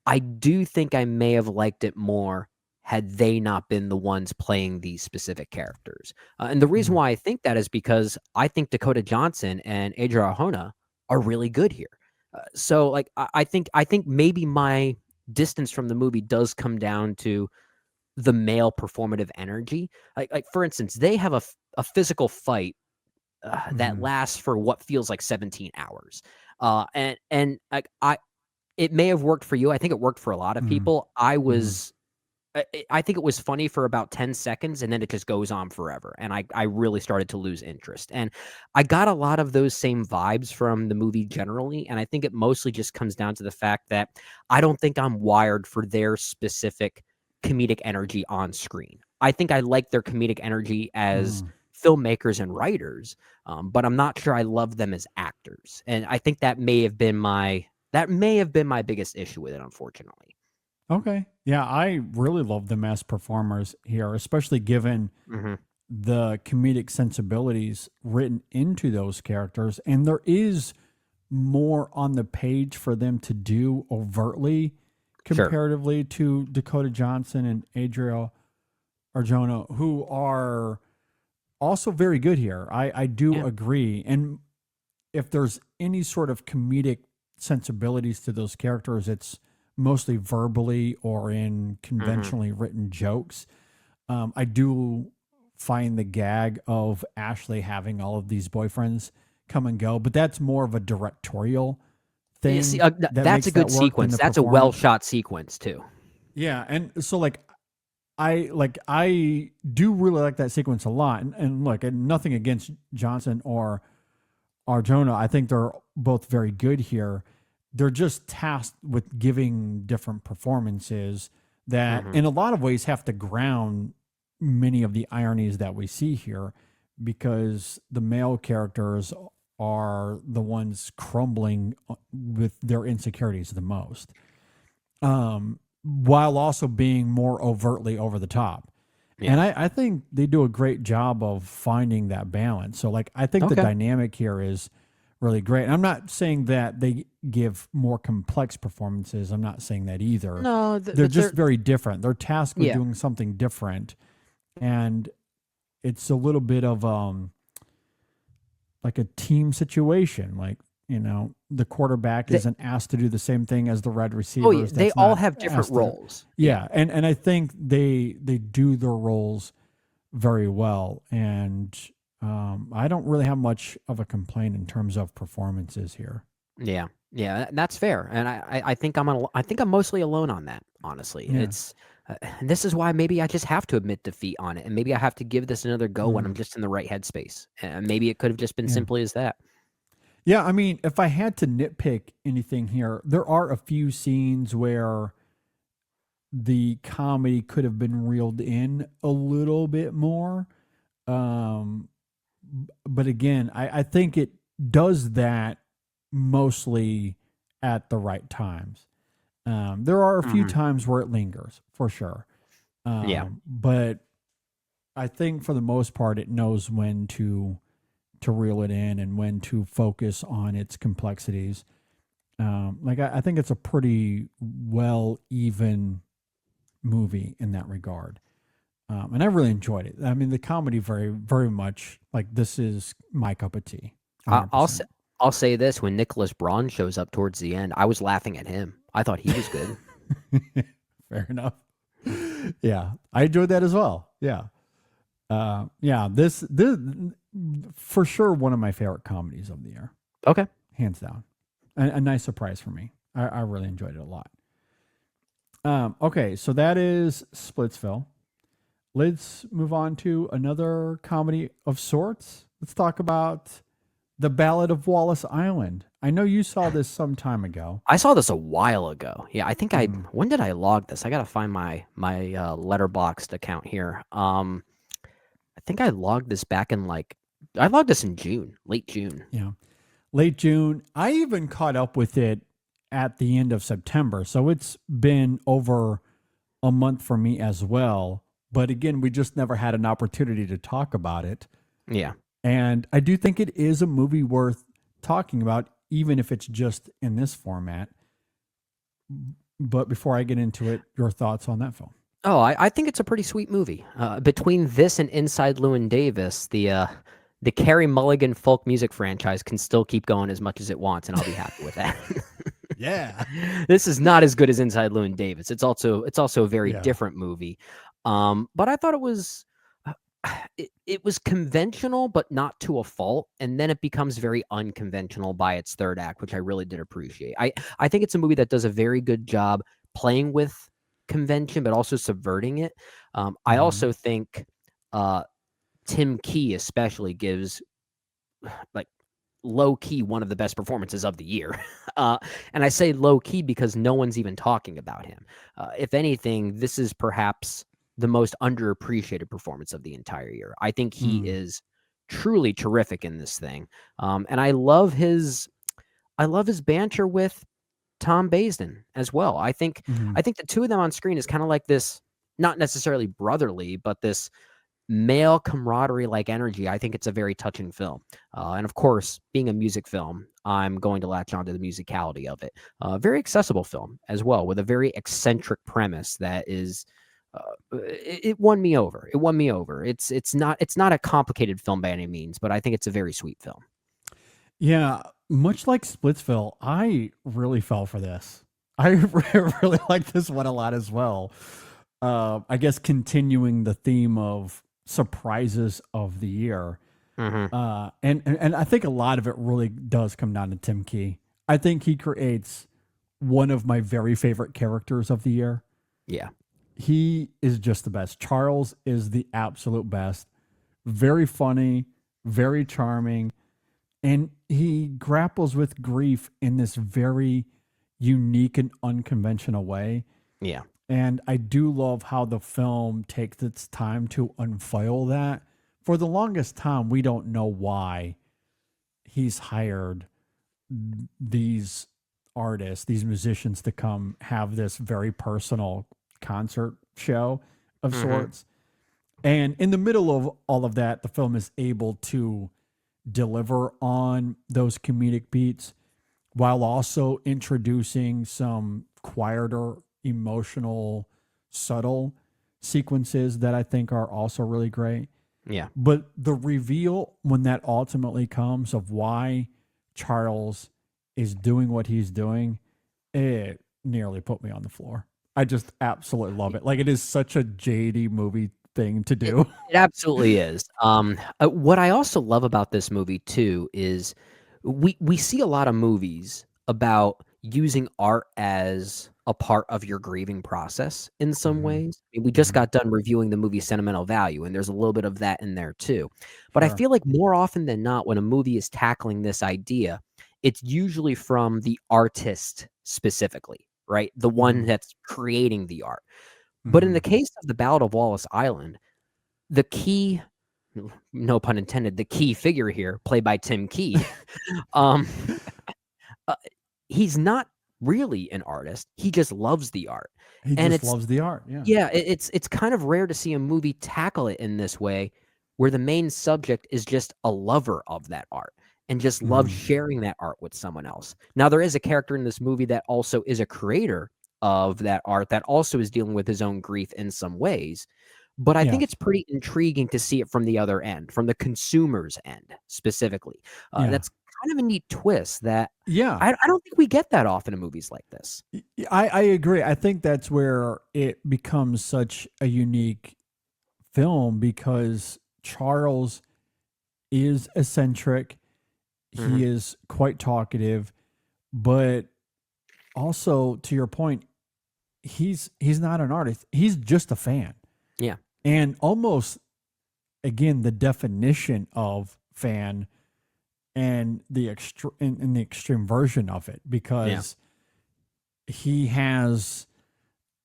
I do think I may have liked it more had they not been the ones playing these specific characters. And the reason why I think that is because I think Dakota Johnson and Adria Arjona are really good here. So like I think maybe my distance from the movie does come down to the male performative energy. Like for instance, they have a physical fight that lasts for what feels like 17 hours. And like it may have worked for you. I think it worked for a lot of people. I think it was funny for about 10 seconds, and then it just goes on forever. And I really started to lose interest. And I got a lot of those same vibes from the movie generally. And I think it mostly just comes down to the fact that I don't think I'm wired for their specific comedic energy on screen. I think I like their comedic energy as filmmakers and writers, but I'm not sure I love them as actors. And I think that may have been my biggest issue with it, unfortunately. Okay. Yeah, I really love them as performers here, especially given the comedic sensibilities written into those characters. And there is more on the page for them to do overtly comparatively to Dakota Johnson and Adria Arjona, who are also very good here. I do agree. And if there's any sort of comedic sensibilities to those characters, it's mostly verbally or in conventionally written jokes. I do find the gag of Ashley having all of these boyfriends come and go, but that's more of a directorial thing. Yeah, see, that's a good sequence. That's a well shot sequence too. Yeah, and so like I do really like that sequence a lot. And look, and nothing against Johnson or Arjona. I think they're both very good here. They're just tasked with giving different performances that in a lot of ways have to ground many of the ironies that we see here, because the male characters are the ones crumbling with their insecurities the most, while also being more overtly over the top. Yeah. And I think they do a great job of finding that balance. So like, I think the dynamic here is really great. And I'm not saying that they give more complex performances. I'm not saying that either. No, they're just very different. They're tasked with doing something different. And it's a little bit of like a team situation. Like, you know, the quarterback isn't asked to do the same thing as the wide receivers. Oh, yeah. They all have different roles. Yeah. And I think they do their roles very well. And I don't really have much of a complaint in terms of performances here. Yeah, that's fair, and I think I'm mostly alone on that. Honestly, it's this is why maybe I just have to admit defeat on it, and maybe I have to give this another go when I'm just in the right headspace. And maybe it could have just been simply as that. Yeah, I mean, if I had to nitpick anything here, there are a few scenes where the comedy could have been reeled in a little bit more. But again, I think it does that mostly at the right times. There are a few times where it lingers, for sure. But I think for the most part, it knows when to reel it in and when to focus on its complexities. I think it's a pretty well even movie in that regard. And I really enjoyed it. I mean, the comedy very, very much, like, this is my cup of tea. I'll say this: when Nicholas Braun shows up towards the end, I was laughing at him. I thought he was good. Fair enough. Yeah, I enjoyed that as well. Yeah, this for sure one of my favorite comedies of the year. Okay, hands down, a nice surprise for me. I really enjoyed it a lot. Okay, so that is Splitsville. let's move on to another comedy of sorts. Let's talk about The Ballad of Wallis Island. I know you saw this some time ago. I saw this a while ago. Yeah, I think when did I log this? I got to find my Letterboxd account here. I think I logged this back in I logged this in June, late June. Yeah. Late June. I even caught up with it at the end of September. So it's been over a month for me as well. But again, we just never had an opportunity to talk about it. Yeah. And I do think it is a movie worth talking about, even if it's just in this format. But before I get into it, your thoughts on that film? Oh, I think it's a pretty sweet movie. Between this and Inside Llewyn Davis, the Carey Mulligan folk music franchise can still keep going as much as it wants, and I'll be happy with that. Yeah. This is not as good as Inside Llewyn Davis. It's also a very different movie. But I thought it was it was conventional, but not to a fault, and then it becomes very unconventional by its third act, which I really did appreciate. I think it's a movie that does a very good job playing with convention, but also subverting it. I also think Tim Key especially gives low key one of the best performances of the year. And I say low key because no one's even talking about him. If anything, this is perhaps the most underappreciated performance of the entire year. I think he is truly terrific in this thing. And I love his banter with Tom Baisden as well. I think the two of them on screen is kind of like this, not necessarily brotherly, but this male camaraderie like energy. I think it's a very touching film. And of course, being a music film, I'm going to latch onto the musicality of it. Very accessible film as well, with a very eccentric premise that is it won me over. It won me over. It's not a complicated film by any means, but I think it's a very sweet film. Yeah, much like Splitsville, I really fell for this. I really like this one a lot as well. I guess continuing the theme of surprises of the year. And I think a lot of it really does come down to Tim Key. I think he creates one of my very favorite characters of the year. Yeah. He is just the best. Charles is the absolute best. Very funny, very charming, and he grapples with grief in this very unique and unconventional way. Yeah. And I do love how the film takes its time to unveil that. For the longest time, we don't know why he's hired these artists, these musicians to come have this very personal concert show of sorts. And in the middle of all of that, the film is able to deliver on those comedic beats while also introducing some quieter, emotional, subtle sequences that I think are also really great. Yeah. But the reveal when that ultimately comes of why Charles is doing what he's doing, it nearly put me on the floor. I just absolutely love it. Like, it is such a JD movie thing to do. It absolutely is. What I also love about this movie too is we see a lot of movies about using art as a part of your grieving process in some ways. I mean, we just got done reviewing the movie Sentimental Value, and there's a little bit of that in there too. But I feel like more often than not, when a movie is tackling this idea, it's usually from the artist specifically, right? The one that's creating the art. But in the case of The Ballad of Wallis Island, the key, no pun intended, the key figure here, played by Tim Key, he's not really an artist. He just loves the art. He just loves the art. Yeah. Yeah, it's kind of rare to see a movie tackle it in this way, where the main subject is just a lover of that art and just loves sharing that art with someone else. Now, there is a character in this movie that also is a creator of that art that also is dealing with his own grief in some ways. But I think it's pretty intriguing to see it from the other end, from the consumer's end specifically. That's kind of a neat twist that I don't think we get that often in movies like this. I agree. I think that's where it becomes such a unique film, because Charles is eccentric. He is quite talkative, but also, to your point, he's not an artist. He's just a fan. Yeah. and almost again the definition of fan and the extreme version of it, because he has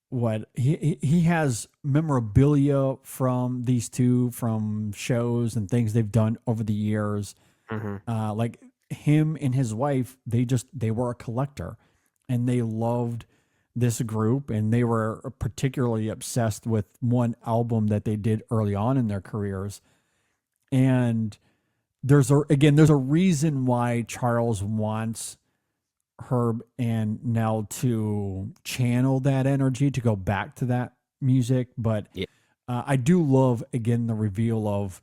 what he has memorabilia from these two, from shows and things they've done over the years. Like him and his wife, they were a collector, and they loved this group, and they were particularly obsessed with one album that they did early on in their careers. And there's a reason why Charles wants Herb and Nell to channel that energy, to go back to that music. But I do love, again, the reveal of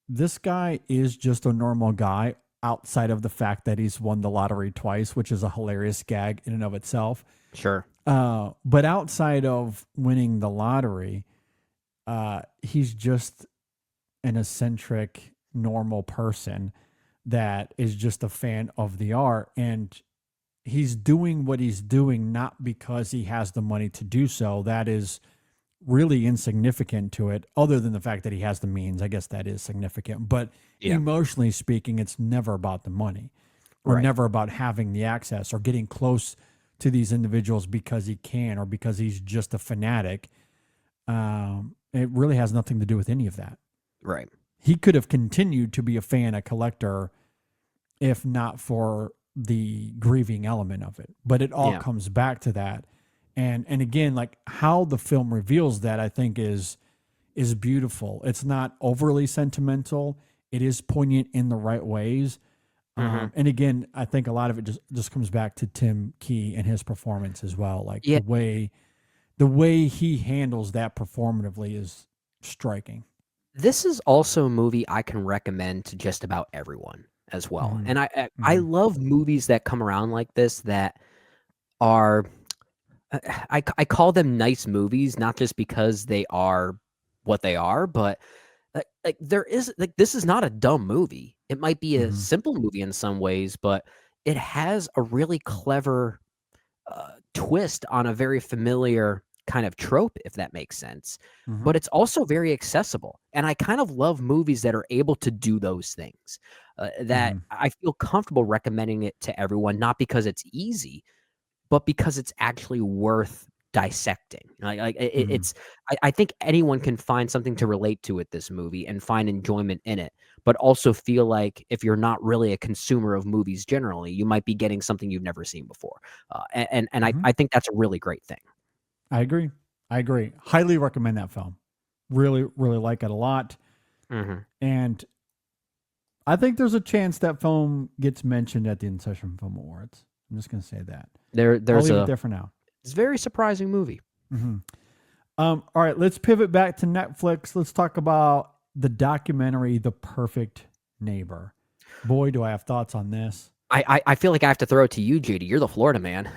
this guy is just a normal guy outside of the fact that he's won the lottery twice, which is a hilarious gag in and of itself. Sure. But outside of winning the lottery, he's just an eccentric, normal person that is just a fan of the art. And he's doing what he's doing not because he has the money to do so. That is really insignificant to it, other than the fact that he has the means. I guess that is significant. But emotionally speaking, it's never about the money, or never about having the access or getting close to these individuals because he can, or because he's just a fanatic. It really has nothing to do with any of that. Right. He could have continued to be a fan, a collector, if not for the grieving element of it. But it all comes back to that. And again, like how the film reveals that, I think is beautiful. It's not overly sentimental. It is poignant in the right ways. And again, I think a lot of it just comes back to Tim Key and his performance as well. Like the way he handles that performatively is striking. This is also a movie I can recommend to just about everyone as well. And I love movies that come around like this, that are, I call them nice movies, not just because they are what they are, but like this is not a dumb movie. It might be a simple movie in some ways, but it has a really clever twist on a very familiar kind of trope, if that makes sense. But it's also very accessible. And I kind of love movies that are able to do those things, that I feel comfortable recommending it to everyone, not because it's easy, but because it's actually worth dissecting. It's I think anyone can find something to relate to with this movie and find enjoyment in it, but also feel like if you're not really a consumer of movies generally, you might be getting something you've never seen before. I think that's a really great thing. I agree. Highly recommend that film. Really, really like it a lot. And I think there's a chance that film gets mentioned at the InSession Film Awards. I'm just going to say that. There's I'll leave it there for now. It's a very surprising movie. All right, let's pivot back to Netflix. Let's talk about the documentary, The Perfect Neighbor. Boy, do I have thoughts on this. I feel like I have to throw it to you, JD. You're the Florida man.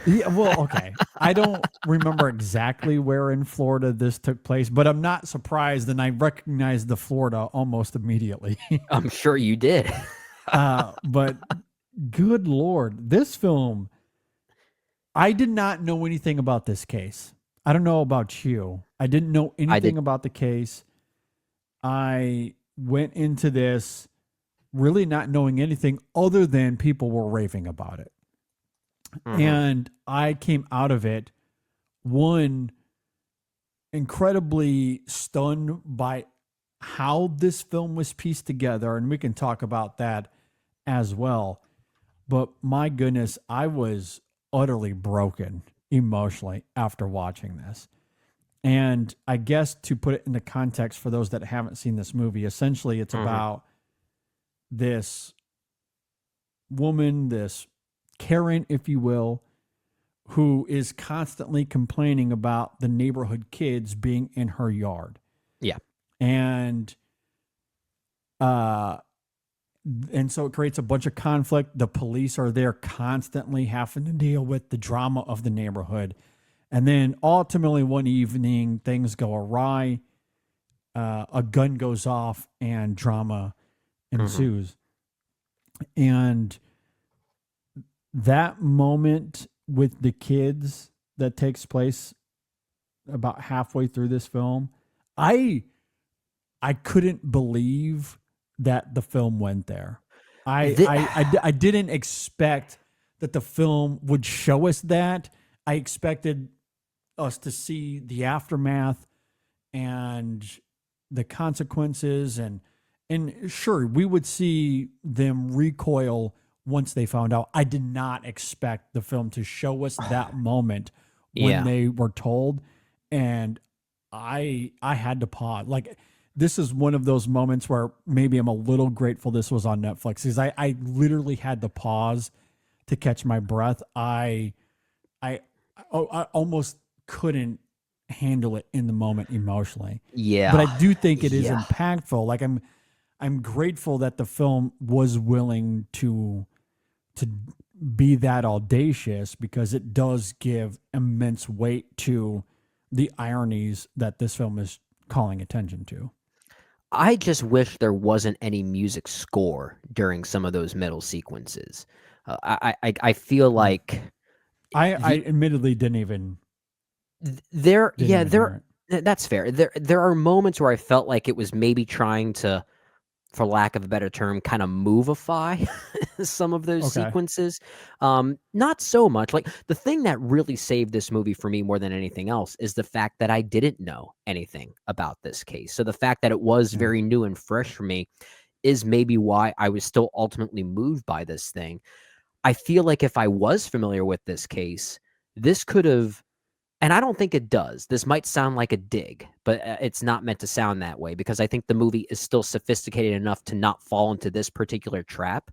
Yeah, well, okay. I don't remember exactly where in Florida this took place, but I'm not surprised, and I recognized the Florida almost immediately. I'm sure you did. But good Lord, this film, I did not know anything about this case. I don't know about you. I didn't know anything about the case. I went into this really not knowing anything other than people were raving about it. And I came out of it, one, incredibly stunned by how this film was pieced together, and we can talk about that as well. But my goodness, I was utterly broken emotionally after watching this. And I guess to put it into context for those that haven't seen this movie, essentially it's about this woman, this Karen, if you will, who is constantly complaining about the neighborhood kids being in her yard. Yeah. And so it creates a bunch of conflict. The police are there constantly having to deal with the drama of the neighborhood. And then ultimately one evening things go awry. A gun goes off and drama ensues. And that moment with the kids that takes place about halfway through this film, I couldn't believe that the film went there. I didn't expect that the film would show us that. I expected us to see the aftermath and the consequences, and sure, we would see them recoil once they found out. I did not expect the film to show us that moment when they were told, and I had to pause. Like, this is one of those moments where maybe I'm a little grateful this was on Netflix, because I literally had to pause to catch my breath. I almost couldn't handle it in the moment emotionally. Yeah. But I do think it is impactful. Like, I'm grateful that the film was willing to be that audacious, because it does give immense weight to the ironies that this film is calling attention to. I just wish there wasn't any music score during some of those middle sequences. I feel like I admittedly didn't even. That's fair. There are moments where I felt like it was maybe trying to, for lack of a better term, kind of movify some of those sequences. Not so much. Like, the thing that really saved this movie for me more than anything else is the fact that I didn't know anything about this case. So the fact that it was very new and fresh for me is maybe why I was still ultimately moved by this thing. I feel like if I was familiar with this case, this could have, and I don't think it does. This might sound like a dig, but it's not meant to sound that way, because I think the movie is still sophisticated enough to not fall into this particular trap.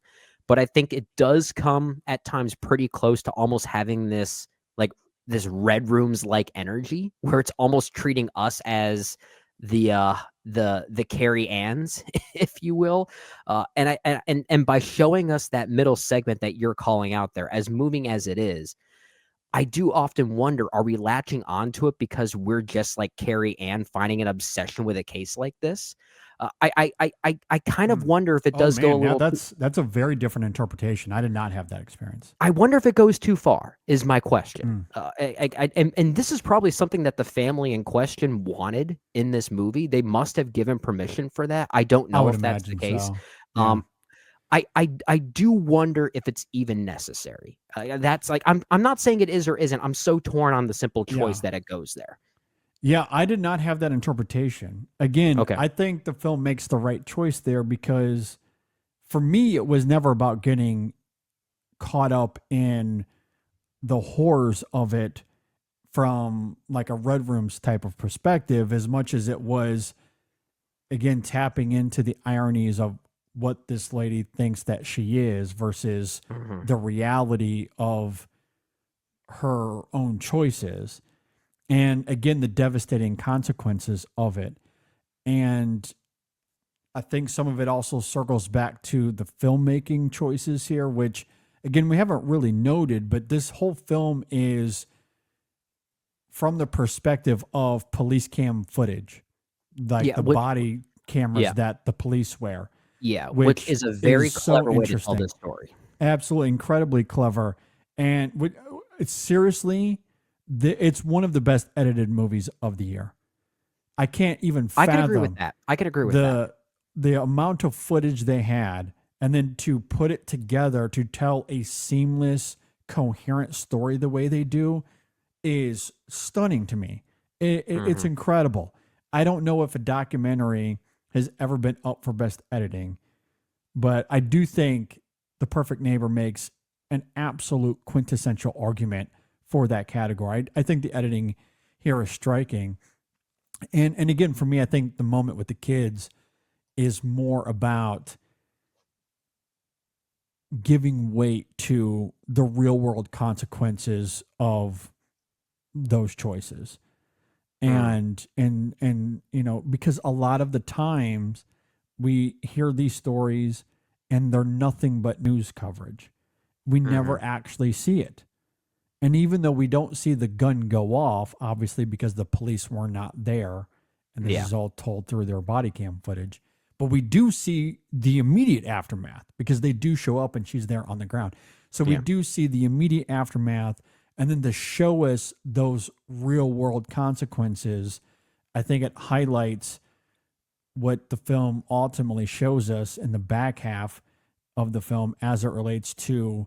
But I think it does come at times pretty close to almost having this Red Rooms like energy, where it's almost treating us as the Carrie Anns, if you will. And by showing us that middle segment that you're calling out there, as moving as it is, I do often wonder, are we latching onto it because we're just like Carrie Ann, finding an obsession with a case like this? I kind of wonder if it does go a little. That's a very different interpretation. I did not have that experience. I wonder if it goes too far, is my question. And this is probably something that the family in question wanted in this movie. They must have given permission for that. I don't know if that's the case. So. Yeah. I do wonder if it's even necessary. That's like, I'm not saying it is or isn't. I'm so torn on the simple choice that it goes there. Yeah, I did not have that interpretation. Again, I think the film makes the right choice there, because for me, it was never about getting caught up in the horrors of it from like a Red Rooms type of perspective, as much as it was, again, tapping into the ironies of what this lady thinks that she is versus the reality of her own choices. And again, the devastating consequences of it. And I think some of it also circles back to the filmmaking choices here, which, again, we haven't really noted, but this whole film is from the perspective of police cam footage, like the body cameras that the police wear. Yeah, which is a very clever way to tell this story. Absolutely, incredibly clever. And it's seriously, it's one of the best edited movies of the year. I can't even fathom. I can agree with that. I can agree with that. The amount of footage they had, and then to put it together to tell a seamless, coherent story the way they do is stunning to me. It's incredible. I don't know if a documentary has ever been up for best editing, but I do think The Perfect Neighbor makes an absolute quintessential argument for that category. I think the editing here is striking. And again, for me, I think the moment with the kids is more about giving weight to the real world consequences of those choices. And you know, because a lot of the times we hear these stories and they're nothing but news coverage. We never actually see it. And even though we don't see the gun go off, obviously because the police were not there, and this is all told through their body cam footage, but we do see the immediate aftermath because they do show up and she's there on the ground. So we do see the immediate aftermath, and then to show us those real world consequences, I think it highlights what the film ultimately shows us in the back half of the film as it relates to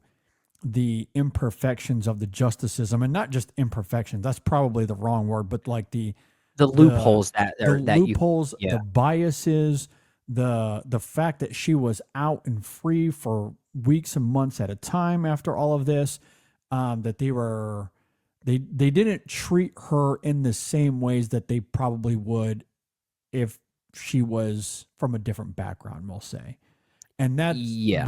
the imperfections of the justice system, and not just imperfections. That's probably the wrong word, but like the loopholes that loopholes, yeah. the biases, the fact that she was out and free for weeks and months at a time after all of this, that they didn't treat her in the same ways that they probably would if she was from a different background, we'll say. And that's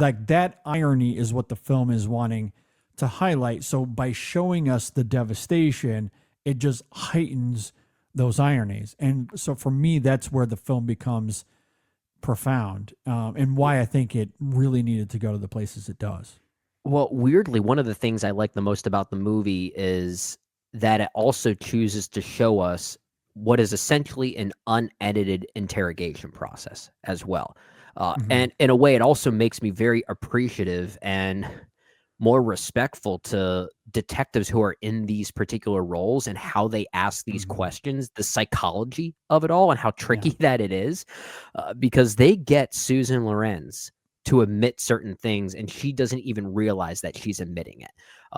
like that irony is what the film is wanting to highlight. So by showing us the devastation, it just heightens those ironies. And so for me, that's where the film becomes profound, and why I think it really needed to go to the places it does. Well, weirdly, one of the things I like the most about the movie is that it also chooses to show us what is essentially an unedited interrogation process as well. And in a way, it also makes me very appreciative and more respectful to detectives who are in these particular roles and how they ask these questions, the psychology of it all, and how tricky that it is, because they get Susan Lorenz to admit certain things, and she doesn't even realize that she's admitting it.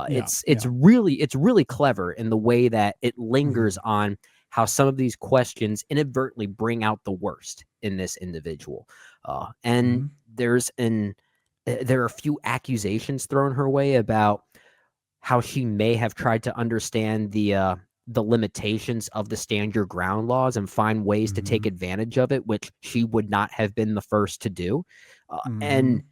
It's really clever in the way that it lingers on how some of these questions inadvertently bring out the worst in this individual. And there are a few accusations thrown her way about how she may have tried to understand the limitations of the stand your ground laws and find ways to take advantage of it, which she would not have been the first to do. And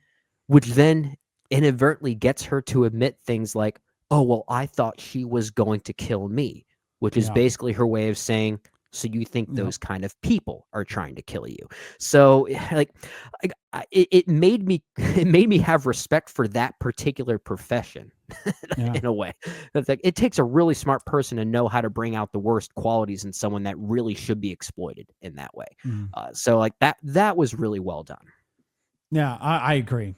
which then inadvertently gets her to admit things like, oh, well, I thought she was going to kill me, which is basically her way of saying, so you think those kind of people are trying to kill you. So like it made me have respect for that particular profession in a way. It's like, it takes a really smart person to know how to bring out the worst qualities in someone that really should be exploited in that way. So like that was really well done. Yeah, I agree.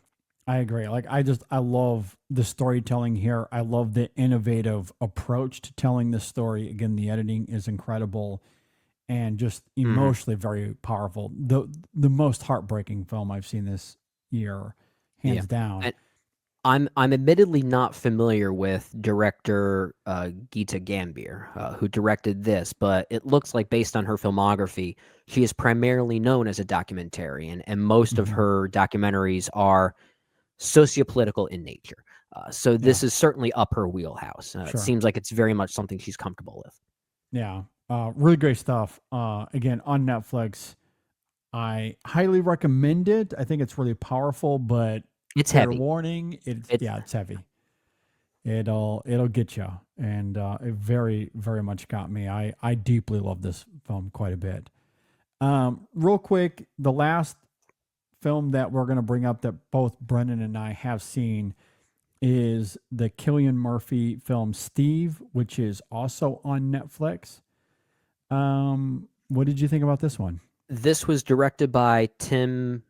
Like I love the storytelling here. I love the innovative approach to telling the story. Again, the editing is incredible and just emotionally very powerful. The most heartbreaking film I've seen this year, hands down. And I'm admittedly not familiar with director Geeta Gambhir, who directed this, but it looks like based on her filmography, she is primarily known as a documentarian, and most of her documentaries are sociopolitical in nature. So this is certainly up her wheelhouse. It seems like it's very much something she's comfortable with. Yeah. Really great stuff. Again, on Netflix, I highly recommend it. I think it's really powerful, but it's heavy. Warning, it's heavy. It'll get you, and it very, very much got me. I deeply love this film quite a bit. Real quick, the last film that we're going to bring up that both Brendan and I have seen is the Cillian Murphy film Steve, which is also on Netflix. What did you think about this one? This was directed by Tim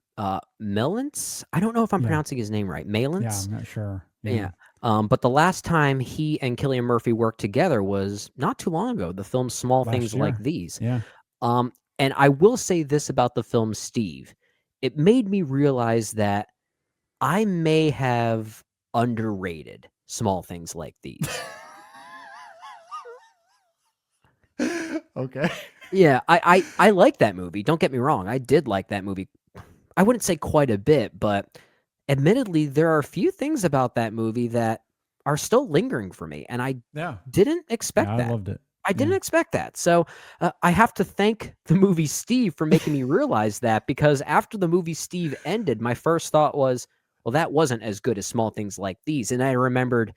Mellence. I don't know if I'm pronouncing his name right. Mellence? Yeah, I'm not sure. Yeah. But the last time he and Cillian Murphy worked together was not too long ago. The film Small Things Like These. Yeah. And I will say this about the film Steve. It made me realize that I may have underrated Small Things Like These. Okay. Yeah, I like that movie. Don't get me wrong. I did like that movie. I wouldn't say quite a bit, but admittedly, there are a few things about that movie that are still lingering for me, and I didn't expect that. I loved it. I didn't expect that. So I have to thank the movie Steve for making me realize that, because after the movie Steve ended, my first thought was, well, that wasn't as good as Small Things Like These. And I remembered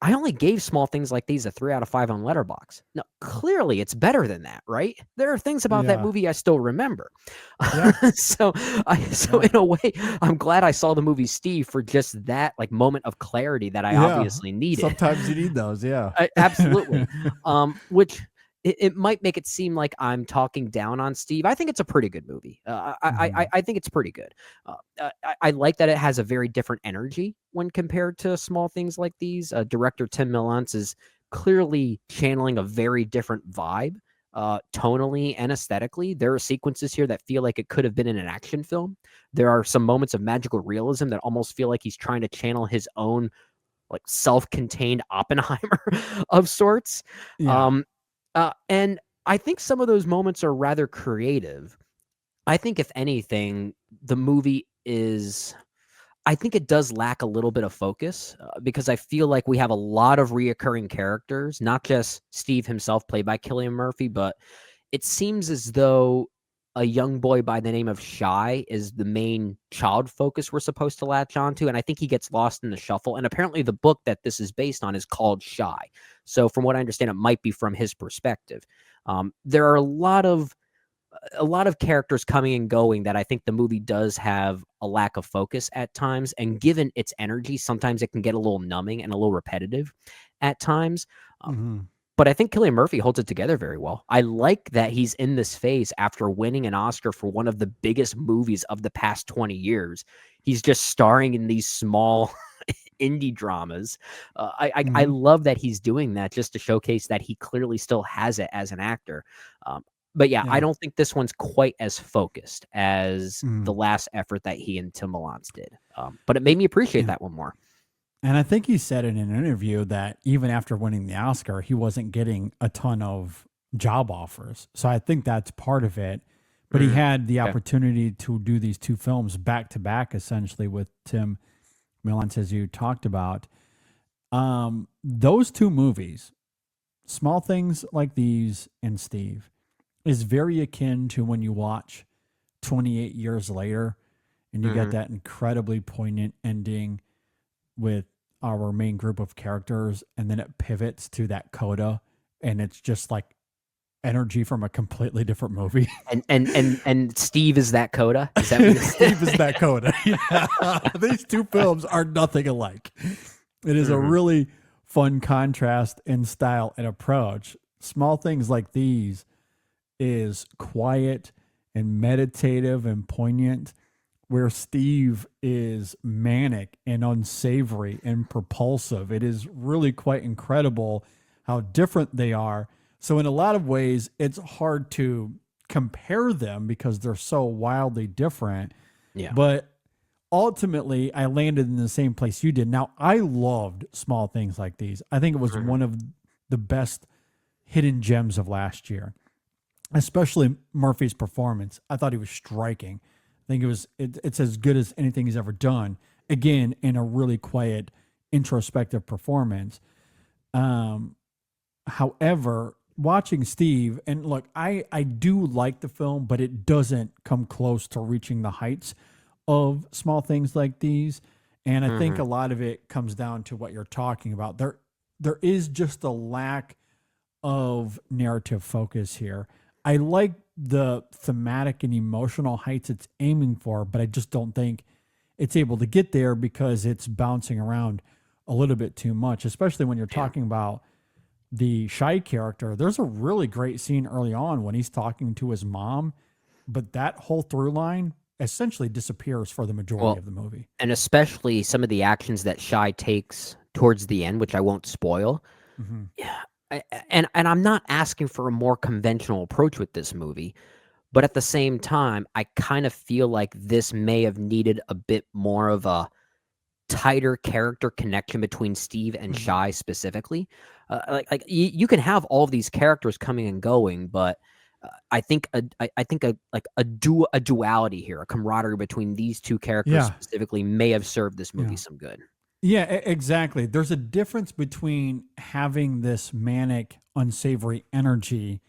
I only gave Small Things Like These a 3 out of 5 on Letterboxd. Now, clearly it's better than that, right? There are things about that movie I still remember. Yeah. So in a way, I'm glad I saw the movie Steve for just that like moment of clarity that I obviously needed. Sometimes you need those, Absolutely. Which it might make it seem like I'm talking down on Steve. I think it's a pretty good movie. I think it's pretty good. I like that it has a very different energy when compared to Small Things Like These. Director Tim Millance is clearly channeling a very different vibe tonally and aesthetically. There are sequences here that feel like it could have been in an action film. There are some moments of magical realism that almost feel like he's trying to channel his own like self-contained Oppenheimer of sorts. Yeah. And I think some of those moments are rather creative. I think if anything, the movie is, I think it does lack a little bit of focus because I feel like we have a lot of reoccurring characters, not just Steve himself played by Cillian Murphy, but it seems as though a young boy by the name of Shy is the main child focus we're supposed to latch onto. And I think he gets lost in the shuffle. And apparently the book that this is based on is called Shy. So from what I understand, it might be from his perspective. There are a lot of characters coming and going that I think the movie does have a lack of focus at times. And given its energy, sometimes it can get a little numbing and a little repetitive at times. But I think Cillian Murphy holds it together very well. I like that he's in this phase after winning an Oscar for one of the biggest movies of the past 20 years. He's just starring in these small indie dramas. I love that he's doing that just to showcase that he clearly still has it as an actor. But yeah, I don't think this one's quite as focused as the last effort that he and Tim Millance did. But it made me appreciate that one more. And I think he said in an interview that even after winning the Oscar, he wasn't getting a ton of job offers. So I think that's part of it. But he had the opportunity to do these two films back to back, essentially, with Tim Millance, as you talked about. Those two movies, Small Things Like These and Steve, is very akin to when you watch 28 Years Later and you get that incredibly poignant ending with our main group of characters, and then it pivots to that coda, and it's just like energy from a completely different movie. And Steve is that coda? Is that what Steve is that coda. Yeah. These two films are nothing alike. It is a really fun contrast in style and approach. Small Things Like These is quiet and meditative and poignant, where Steve is manic and unsavory and propulsive. It is really quite incredible how different they are. So in a lot of ways, it's hard to compare them because they're so wildly different. Yeah. But ultimately, I landed in the same place you did. Now, I loved Small Things Like These. I think it was one of the best hidden gems of last year, especially Murphy's performance. I thought he was striking. I think it's as good as anything he's ever done. Again, in a really quiet, introspective performance. However, watching Steve, and look, I do like the film, but it doesn't come close to reaching the heights of Small Things Like These. And I think a lot of it comes down to what you're talking about. There is just a lack of narrative focus here. I like the thematic and emotional heights it's aiming for, but I just don't think it's able to get there because it's bouncing around a little bit too much, especially when you're talking about the Shy character. There's a really great scene early on when he's talking to his mom, but that whole through line essentially disappears for the majority of the movie. And especially some of the actions that Shy takes towards the end, which I won't spoil. Yeah. And I'm not asking for a more conventional approach with this movie, but at the same time, I kind of feel like this may have needed a bit more of a tighter character connection between Steve and Shy specifically. Like you can have all of these characters coming and going, but I think a duality here, a camaraderie between these two characters specifically, may have served this movie some good. Yeah, exactly. There's a difference between having this manic, unsavory energy,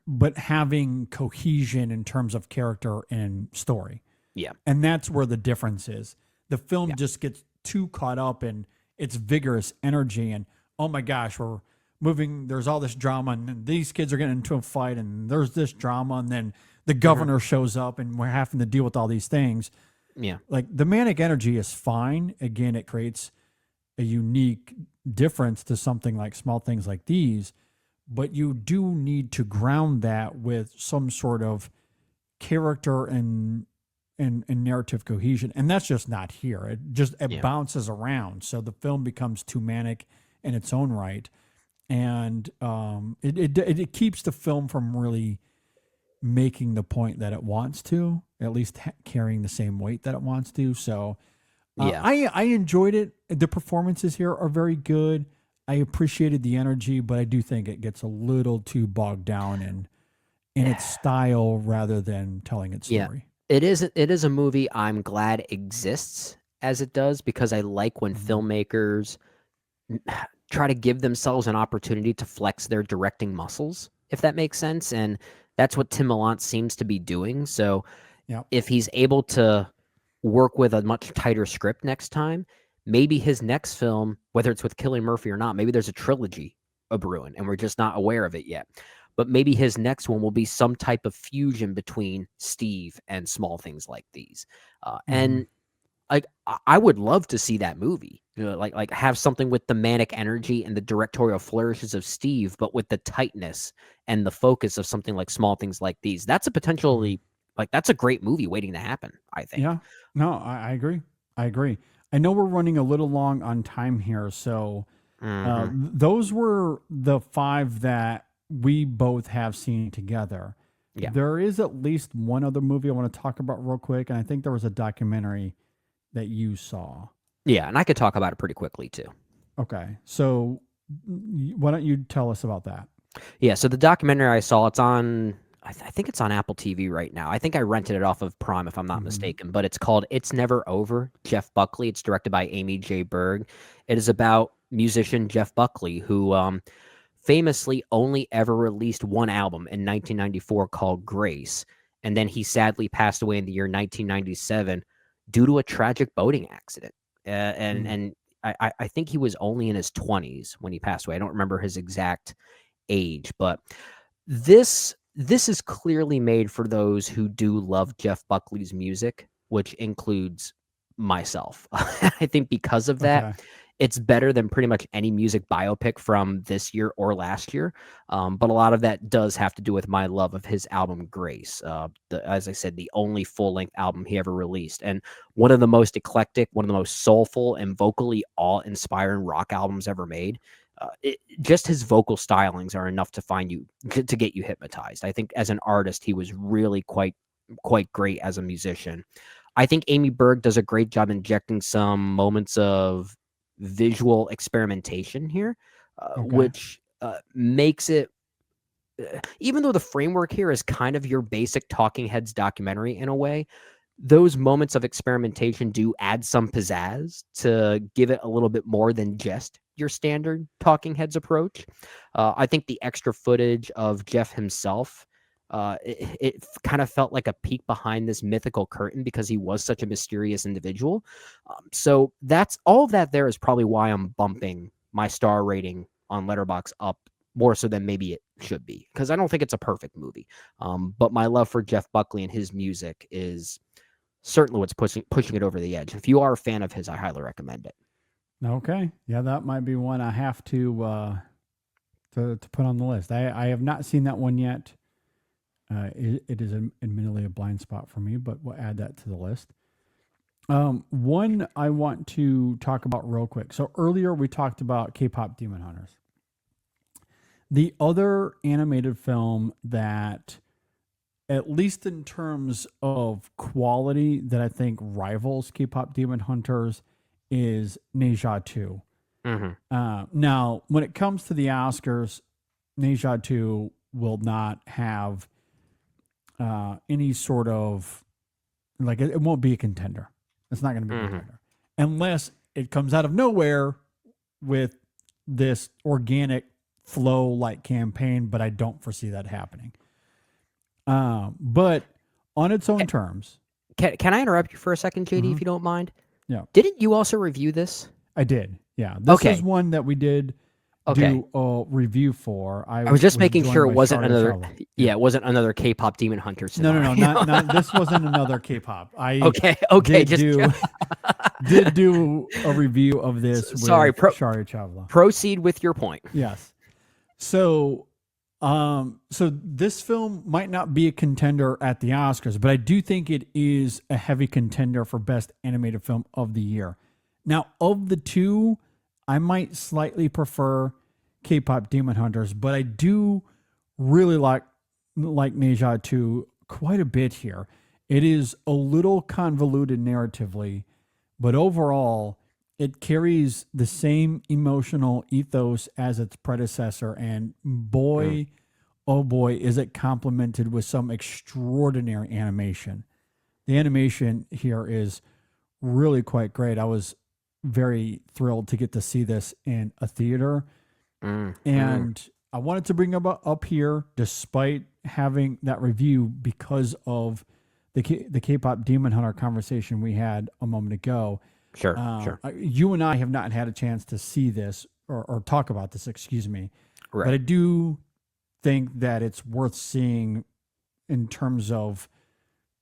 but having cohesion in terms of character and story. Yeah. And that's where the difference is. The film just gets too caught up in its vigorous energy and, oh my gosh, we're moving, there's all this drama, and then these kids are getting into a fight, and there's this drama, and then the governor shows up, and we're having to deal with all these things. Yeah. Like the manic energy is fine. Again, it creates a unique difference to something like Small Things Like These, but you do need to ground that with some sort of character and narrative cohesion. And that's just not here. It bounces around. So the film becomes too manic in its own right. and it keeps the film from really making the point that it wants to, at least carrying the same weight that it wants to. So Yeah. I enjoyed it. The performances here are very good. I appreciated the energy, but I do think it gets a little too bogged down in its style rather than telling its story. It is a movie I'm glad exists as it does, because I like when filmmakers try to give themselves an opportunity to flex their directing muscles, if that makes sense. And that's what Tim Millance seems to be doing. So Yep. if he's able to work with a much tighter script next time, maybe his next film, whether it's with Cillian Murphy or not, maybe there's a trilogy of brewing and we're just not aware of it yet. But maybe his next one will be some type of fusion between Steve and Small Things Like These. And like, I would love to see that movie, like have something with the manic energy and the directorial flourishes of Steve, but with the tightness and the focus of something like Small Things Like These. That's a potentially, like, that's a great movie waiting to happen, I think. Yeah. No, I agree. I agree. I know we're running a little long on time here, so those were the 5 that we both have seen together. Yeah. There is at least one other movie I want to talk about real quick, and I think there was a documentary that you saw. Yeah, and I could talk about it pretty quickly too. Okay. So why don't you tell us about that? Yeah, so the documentary I saw, it's on, I think it's on Apple TV right now. I think I rented it off of Prime, if I'm not mistaken, but it's called It's Never Over, Jeff Buckley. It's directed by Amy J. Berg. It is about musician Jeff Buckley, who famously only ever released one album in 1994 called Grace, and then he sadly passed away in the year 1997 due to a tragic boating accident. And I think he was only in his 20s when he passed away. I don't remember his exact age, but this is clearly made for those who do love Jeff Buckley's music, which includes myself. I think because of that, it's better than pretty much any music biopic from this year or last year. But a lot of that does have to do with my love of his album Grace. As I said, the only full-length album he ever released. And one of the most eclectic, one of the most soulful and vocally awe-inspiring rock albums ever made. Just his vocal stylings are enough to get you hypnotized. I think as an artist, he was really quite great as a musician. I think Amy Berg does a great job injecting some moments of visual experimentation here, which makes it, even though the framework here is kind of your basic Talking Heads documentary in a way, those moments of experimentation do add some pizzazz to give it a little bit more than just your standard Talking Heads approach. I think the extra footage of Jeff himself, it kind of felt like a peek behind this mythical curtain because he was such a mysterious individual. So that's all of that. There is probably why I'm bumping my star rating on Letterboxd up more so than maybe it should be, because I don't think it's a perfect movie. But my love for Jeff Buckley and his music is certainly what's pushing it over the edge. If you are a fan of his, I highly recommend it. Okay. Yeah, that might be one I have to put on the list. I have not seen that one yet. It is admittedly a blind spot for me, but we'll add that to the list. One I want to talk about real quick. So earlier we talked about K-pop Demon Hunters. The other animated film that, at least in terms of quality, that I think rivals K-pop Demon Hunters is Neja 2. Now, when it comes to the Oscars, Neja 2 will not have any sort of, like, it won't be a contender. It's not going to be a contender. Unless it comes out of nowhere with this organic flow-like campaign, but I don't foresee that happening. But on its own terms. Can I interrupt you for a second, JD, if you don't mind? Yeah. Didn't you also review this? I did. Yeah. This is one that we did do a review for. I was just making sure it wasn't another. Yeah, it wasn't another K-pop Demon Hunters. No. Not this wasn't another K-pop. Okay. Did do a review of this. Sorry, Sharia Chavla. Proceed with your point. Yes. So this film might not be a contender at the Oscars, but I do think it is a heavy contender for Best Animated Film of the Year. Now, of the two, I might slightly prefer K-pop Demon Hunters, but I do really like Neja 2 quite a bit here. It is a little convoluted narratively, but overall, it carries the same emotional ethos as its predecessor, and boy, oh boy, is it complemented with some extraordinary animation. The animation here is really quite great. I was very thrilled to get to see this in a theater. And I wanted to bring up here, despite having that review, because of the K-pop Demon Hunter conversation we had a moment ago. Sure. You and I have not had a chance to see this or talk about this, excuse me. Right. But I do think that it's worth seeing in terms of,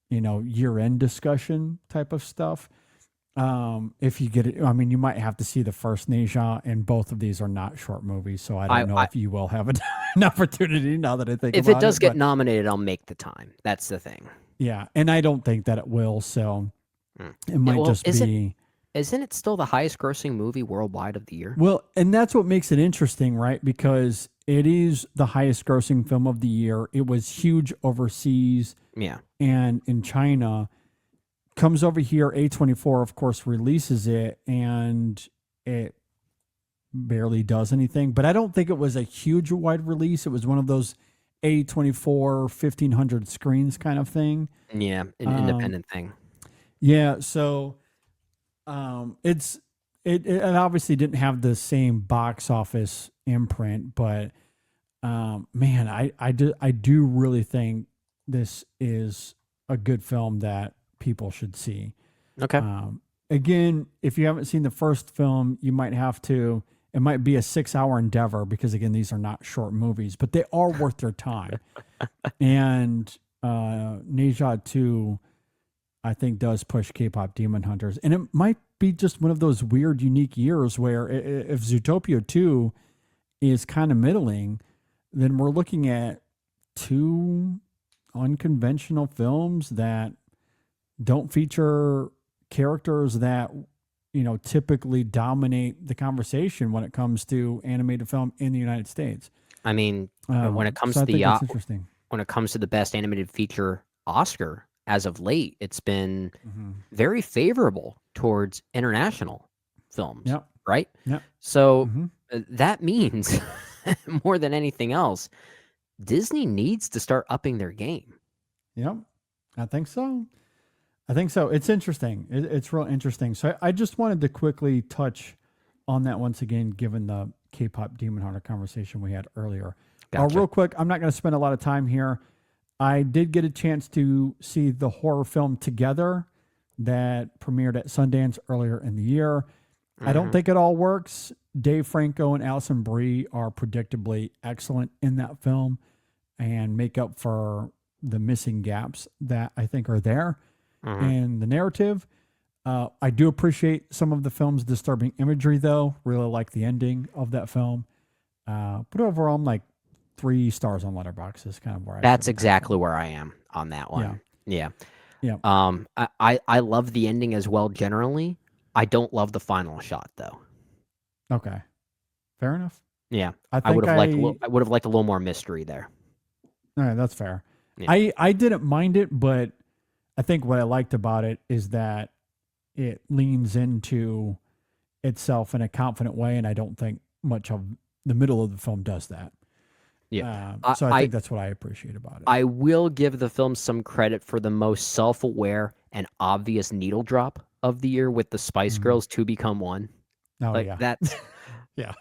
year-end discussion type of stuff. If you get it, I mean, you might have to see the first Neja, and both of these are not short movies, so I don't know if you will have an opportunity now that I think if about it does get but, nominated, I'll make the time. That's the thing. Yeah, and I don't think that it will, so it might just be... Isn't it still the highest grossing movie worldwide of the year? Well, and that's what makes it interesting, right? Because it is the highest grossing film of the year. It was huge overseas. Yeah. And in China. Comes over here, A24, of course, releases it, and it barely does anything. But I don't think it was a huge wide release. It was one of those A24 1,500 screens kind of thing. Yeah, an independent thing. Yeah, so it obviously didn't have the same box office imprint, but man, I do really think this is a good film that people should see. Okay. Again, if you haven't seen the first film, you might have to. It might be a 6-hour endeavor because, again, these are not short movies, but they are worth their time. And Neja 2, I think, does push K-pop Demon Hunters. And it might be just one of those weird, unique years where if Zootopia 2 is kind of middling, then we're looking at 2 unconventional films that don't feature characters that, typically dominate the conversation when it comes to animated film in the United States. I mean, when it comes so to when it comes to the best animated feature Oscar as of late, it's been very favorable towards international films. Yep. Right? Yep. So that means more than anything else, Disney needs to start upping their game. Yep. I think so. It's interesting. It's real interesting. So I just wanted to quickly touch on that once again, given the K-pop Demon Hunter conversation we had earlier. Gotcha. Real quick, I'm not going to spend a lot of time here. I did get a chance to see the horror film Together that premiered at Sundance earlier in the year. I don't think it all works. Dave Franco and Alison Brie are predictably excellent in that film and make up for the missing gaps that I think are there. And the narrative, I do appreciate some of the film's disturbing imagery, though. Really like the ending of that film. But overall, I'm like 3 stars on Letterboxd is kind of where That's exactly where I am on that one. Yeah. I love the ending as well. Generally, I don't love the final shot though. Okay, fair enough. Yeah, I would have liked a little more mystery there. All right, that's fair. Yeah. I didn't mind it, but I think what I liked about it is that it leans into itself in a confident way, and I don't think much of the middle of the film does that. Yeah. So I think that's what I appreciate about it. I will give the film some credit for the most self-aware and obvious needle drop of the year with the Spice Girls 2 Become One. Oh, like yeah. That's yeah.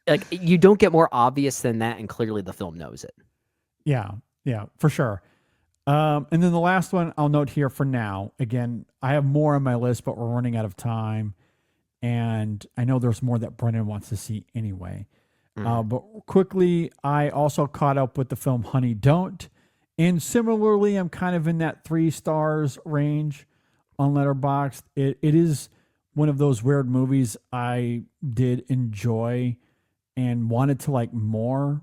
Like you don't get more obvious than that, and clearly the film knows it. Yeah, for sure. And then the last one I'll note here for now. Again, I have more on my list, but we're running out of time. And I know there's more that Brennan wants to see anyway. But quickly, I also caught up with the film Honey Don't. And similarly, I'm kind of in that 3 stars range on Letterboxd. It is one of those weird movies I did enjoy and wanted to like more.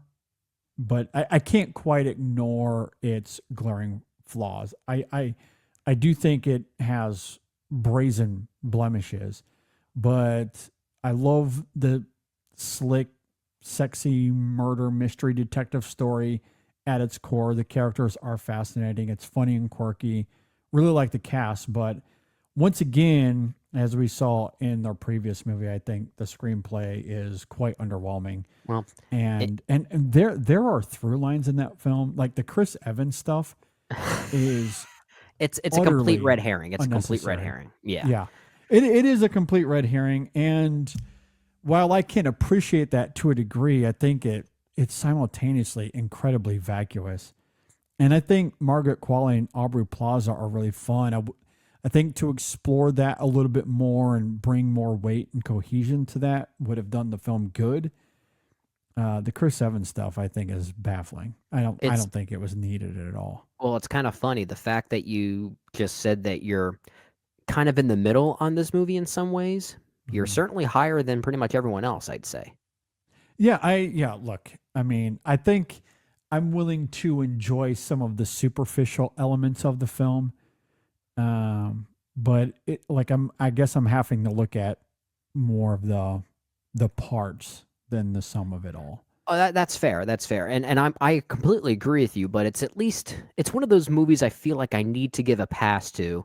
But I can't quite ignore its glaring flaws. I do think it has brazen blemishes, but I love the slick sexy murder mystery detective story at its core. The characters are fascinating. It's funny and quirky. Really like the cast, but once again, as we saw in the previous movie, I think the screenplay is quite underwhelming. Well, and there are through lines in that film, like the Chris Evans stuff is it's a complete red herring. It's a complete red herring. Yeah. Yeah. It is a complete red herring. And while I can appreciate that to a degree, I think it's simultaneously incredibly vacuous. And I think Margaret Qualley and Aubrey Plaza are really fun. I think to explore that a little bit more and bring more weight and cohesion to that would have done the film good. The Chris Evans stuff, I think, is baffling. I don't think it was needed at all. Well, it's kind of funny the fact that you just said that you're kind of in the middle on this movie in some ways. You're certainly higher than pretty much everyone else, I'd say. Yeah, look, I mean, I think I'm willing to enjoy some of the superficial elements of the film. But I guess I'm having to look at more of the parts than the sum of it all. Oh, that's fair. That's fair. And I completely agree with you, but it's one of those movies I feel like I need to give a pass to,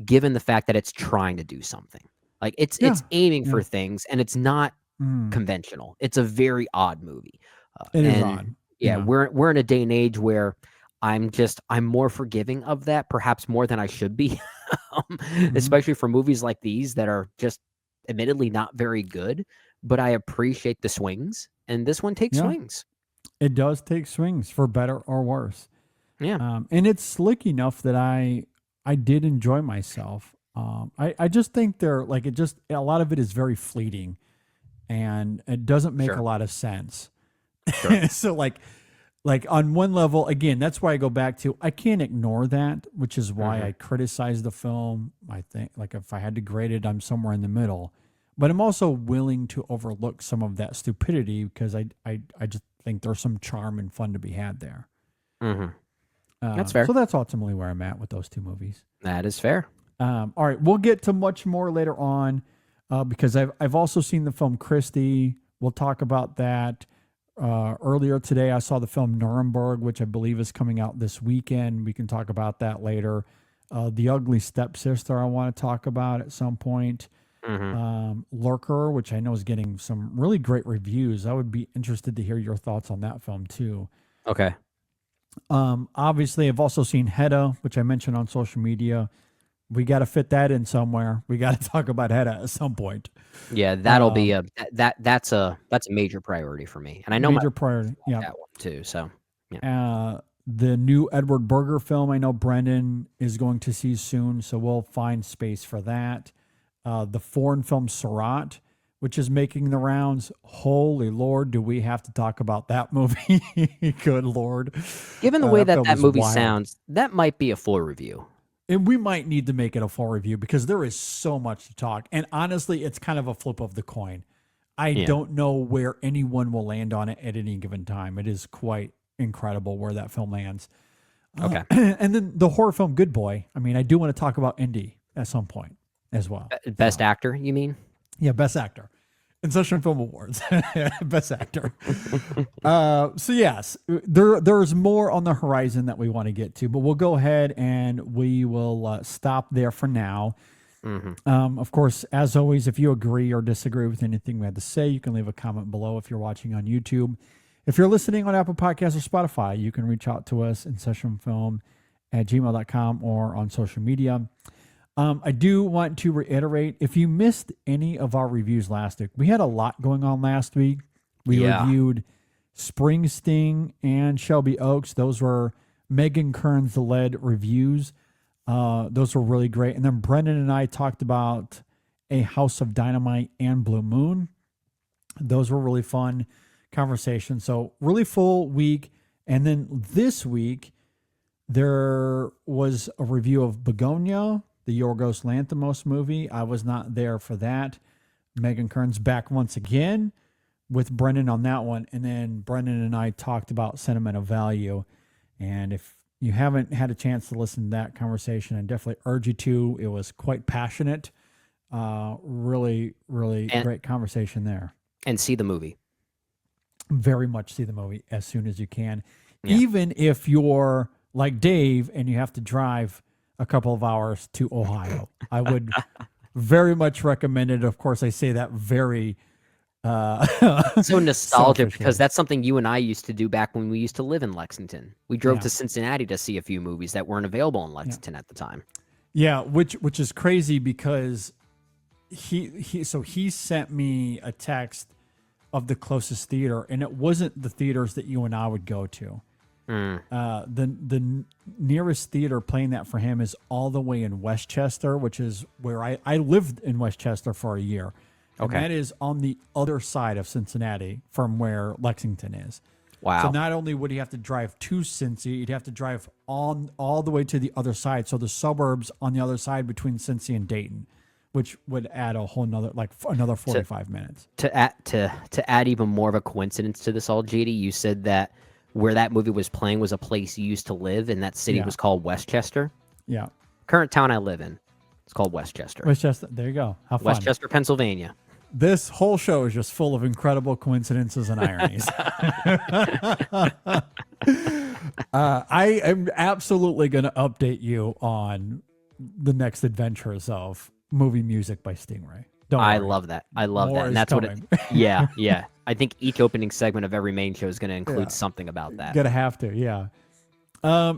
given the fact that it's trying to do something. Like it's aiming for things, and it's not conventional. It's a very odd movie. It is odd. Yeah, we're in a day and age where I'm more forgiving of that, perhaps more than I should be, especially for movies like these that are just admittedly not very good. But I appreciate the swings, and this one takes swings. It does take swings, for better or worse. Yeah, and it's slick enough that I did enjoy myself. I just think a lot of it is very fleeting, and it doesn't make a lot of sense. Sure. So like on one level, again, that's why I go back to, I can't ignore that, which is why I criticize the film. I think, like, if I had to grade it, I'm somewhere in the middle. But I'm also willing to overlook some of that stupidity because I just think there's some charm and fun to be had there. That's fair. So that's ultimately where I'm at with those two movies. That is fair. All right, we'll get to much more later on because I've also seen the film Christie. We'll talk about that. Earlier today, I saw the film Nuremberg, which I believe is coming out this weekend. We can talk about that later. The Ugly Stepsister, I want to talk about at some point. Lurker, which I know is getting some really great reviews. I would be interested to hear your thoughts on that film too. Okay. Obviously, I've also seen Hedda, which I mentioned on social media. We got to fit that in somewhere. We got to talk about Hedda at some point. Yeah, that'll be that's a major priority for me, and I know major priority. Yeah, that one too. So, the new Edward Berger film, I know Brendan is going to see soon, so we'll find space for that. The foreign film Surat, which is making the rounds. Holy Lord, do we have to talk about that movie? Good Lord. Given the way that movie sounds, that might be a full review. And we might need to make it a full review because there is so much to talk. And honestly, it's kind of a flip of the coin. I don't know where anyone will land on it at any given time. It is quite incredible where that film lands. Okay. And then the horror film Good Boy. I mean, I do want to talk about Indy at some point as well. Best actor, you mean? Yeah, best actor. InSession Film Awards. Best actor. So yes, there's more on the horizon that we want to get to, but we'll go ahead and we will stop there for now. Of course, as always, if you agree or disagree with anything we had to say, you can leave a comment below if you're watching on YouTube. If you're listening on Apple Podcasts or Spotify, you can reach out to us InSessionFilm@gmail.com or on social media. I do want to reiterate, if you missed any of our reviews last week, we had a lot going on last week. We reviewed Springsteen and Shelby Oaks. Those were Megan Kearns-led reviews. Those were really great. And then Brendan and I talked about A House of Dynamite and Blue Moon. Those were really fun conversations. So really full week. And then this week, there was a review of Begonia, the Yorgos Lanthimos movie. I was not there for that. Megan Kearns back once again with Brendan on that one. And then Brendan and I talked about Sentimental Value. And if you haven't had a chance to listen to that conversation, I definitely urge you to. It was quite passionate. Really, really great conversation there. And see the movie. very much see the movie as soon as you can. Yeah. Even if you're like Dave and you have to drive a couple of hours to Ohio. I would very much recommend it. Of course, I say that very so nostalgic selfishly. because that's something you and I used to do back when we used to live in Lexington. We drove Yeah. to Cincinnati to see a few movies that weren't available in Lexington at the time. Yeah, which is crazy because he sent me a text of the closest theater, and it wasn't the theaters that you and I would go to. The nearest theater playing that for him is all the way in Westchester, which is where I lived in Westchester for a year. And Okay. that is on the other side of Cincinnati from where Lexington is. Wow. So not only would he have to drive to Cincy, he'd have to drive on all the way to the other side. So the suburbs on the other side between Cincy and Dayton, which would add a whole nother, another 45 minutes. To add even more of a coincidence to this all, JD, you said that where that movie was playing was a place you used to live, and that city Yeah. was called Westchester. Yeah. Current town I live in, it's called Westchester. Westchester. There you go. How fun. Westchester, Pennsylvania. This whole show is just full of incredible coincidences and ironies. I am absolutely going to update you on the next adventures of movie music by Stingray. Don't I worry. love that. I love More that. And is that's what it. coming. Yeah, yeah. I think each opening segment of every main show is going to include Yeah. something about that. Gonna have to, yeah.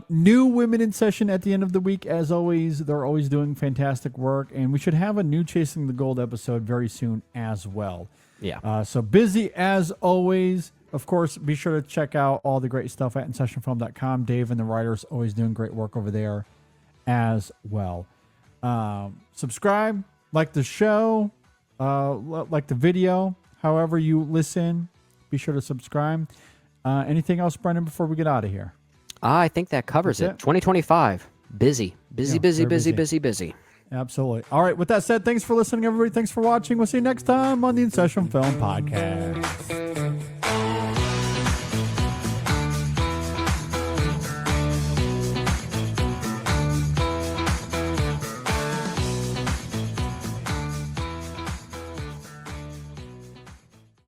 New women in session at the end of the week, as always. They're always doing fantastic work, and we should have a new Chasing the Gold episode very soon as well. Yeah. So busy as always. Of course, be sure to check out all the great stuff at InSessionFilm.com. Dave and the writers always doing great work over there as well. Subscribe, like the show, like the video, however you listen. Be sure to subscribe. Anything else, Brendan, before we get out of here? I think that covers That's it. it. 2025. Busy. Busy, Yeah, busy, very busy, busy. busy, busy. Absolutely. All right. With that said, thanks for listening, everybody. Thanks for watching. We'll see you next time on the InSession Film Podcast.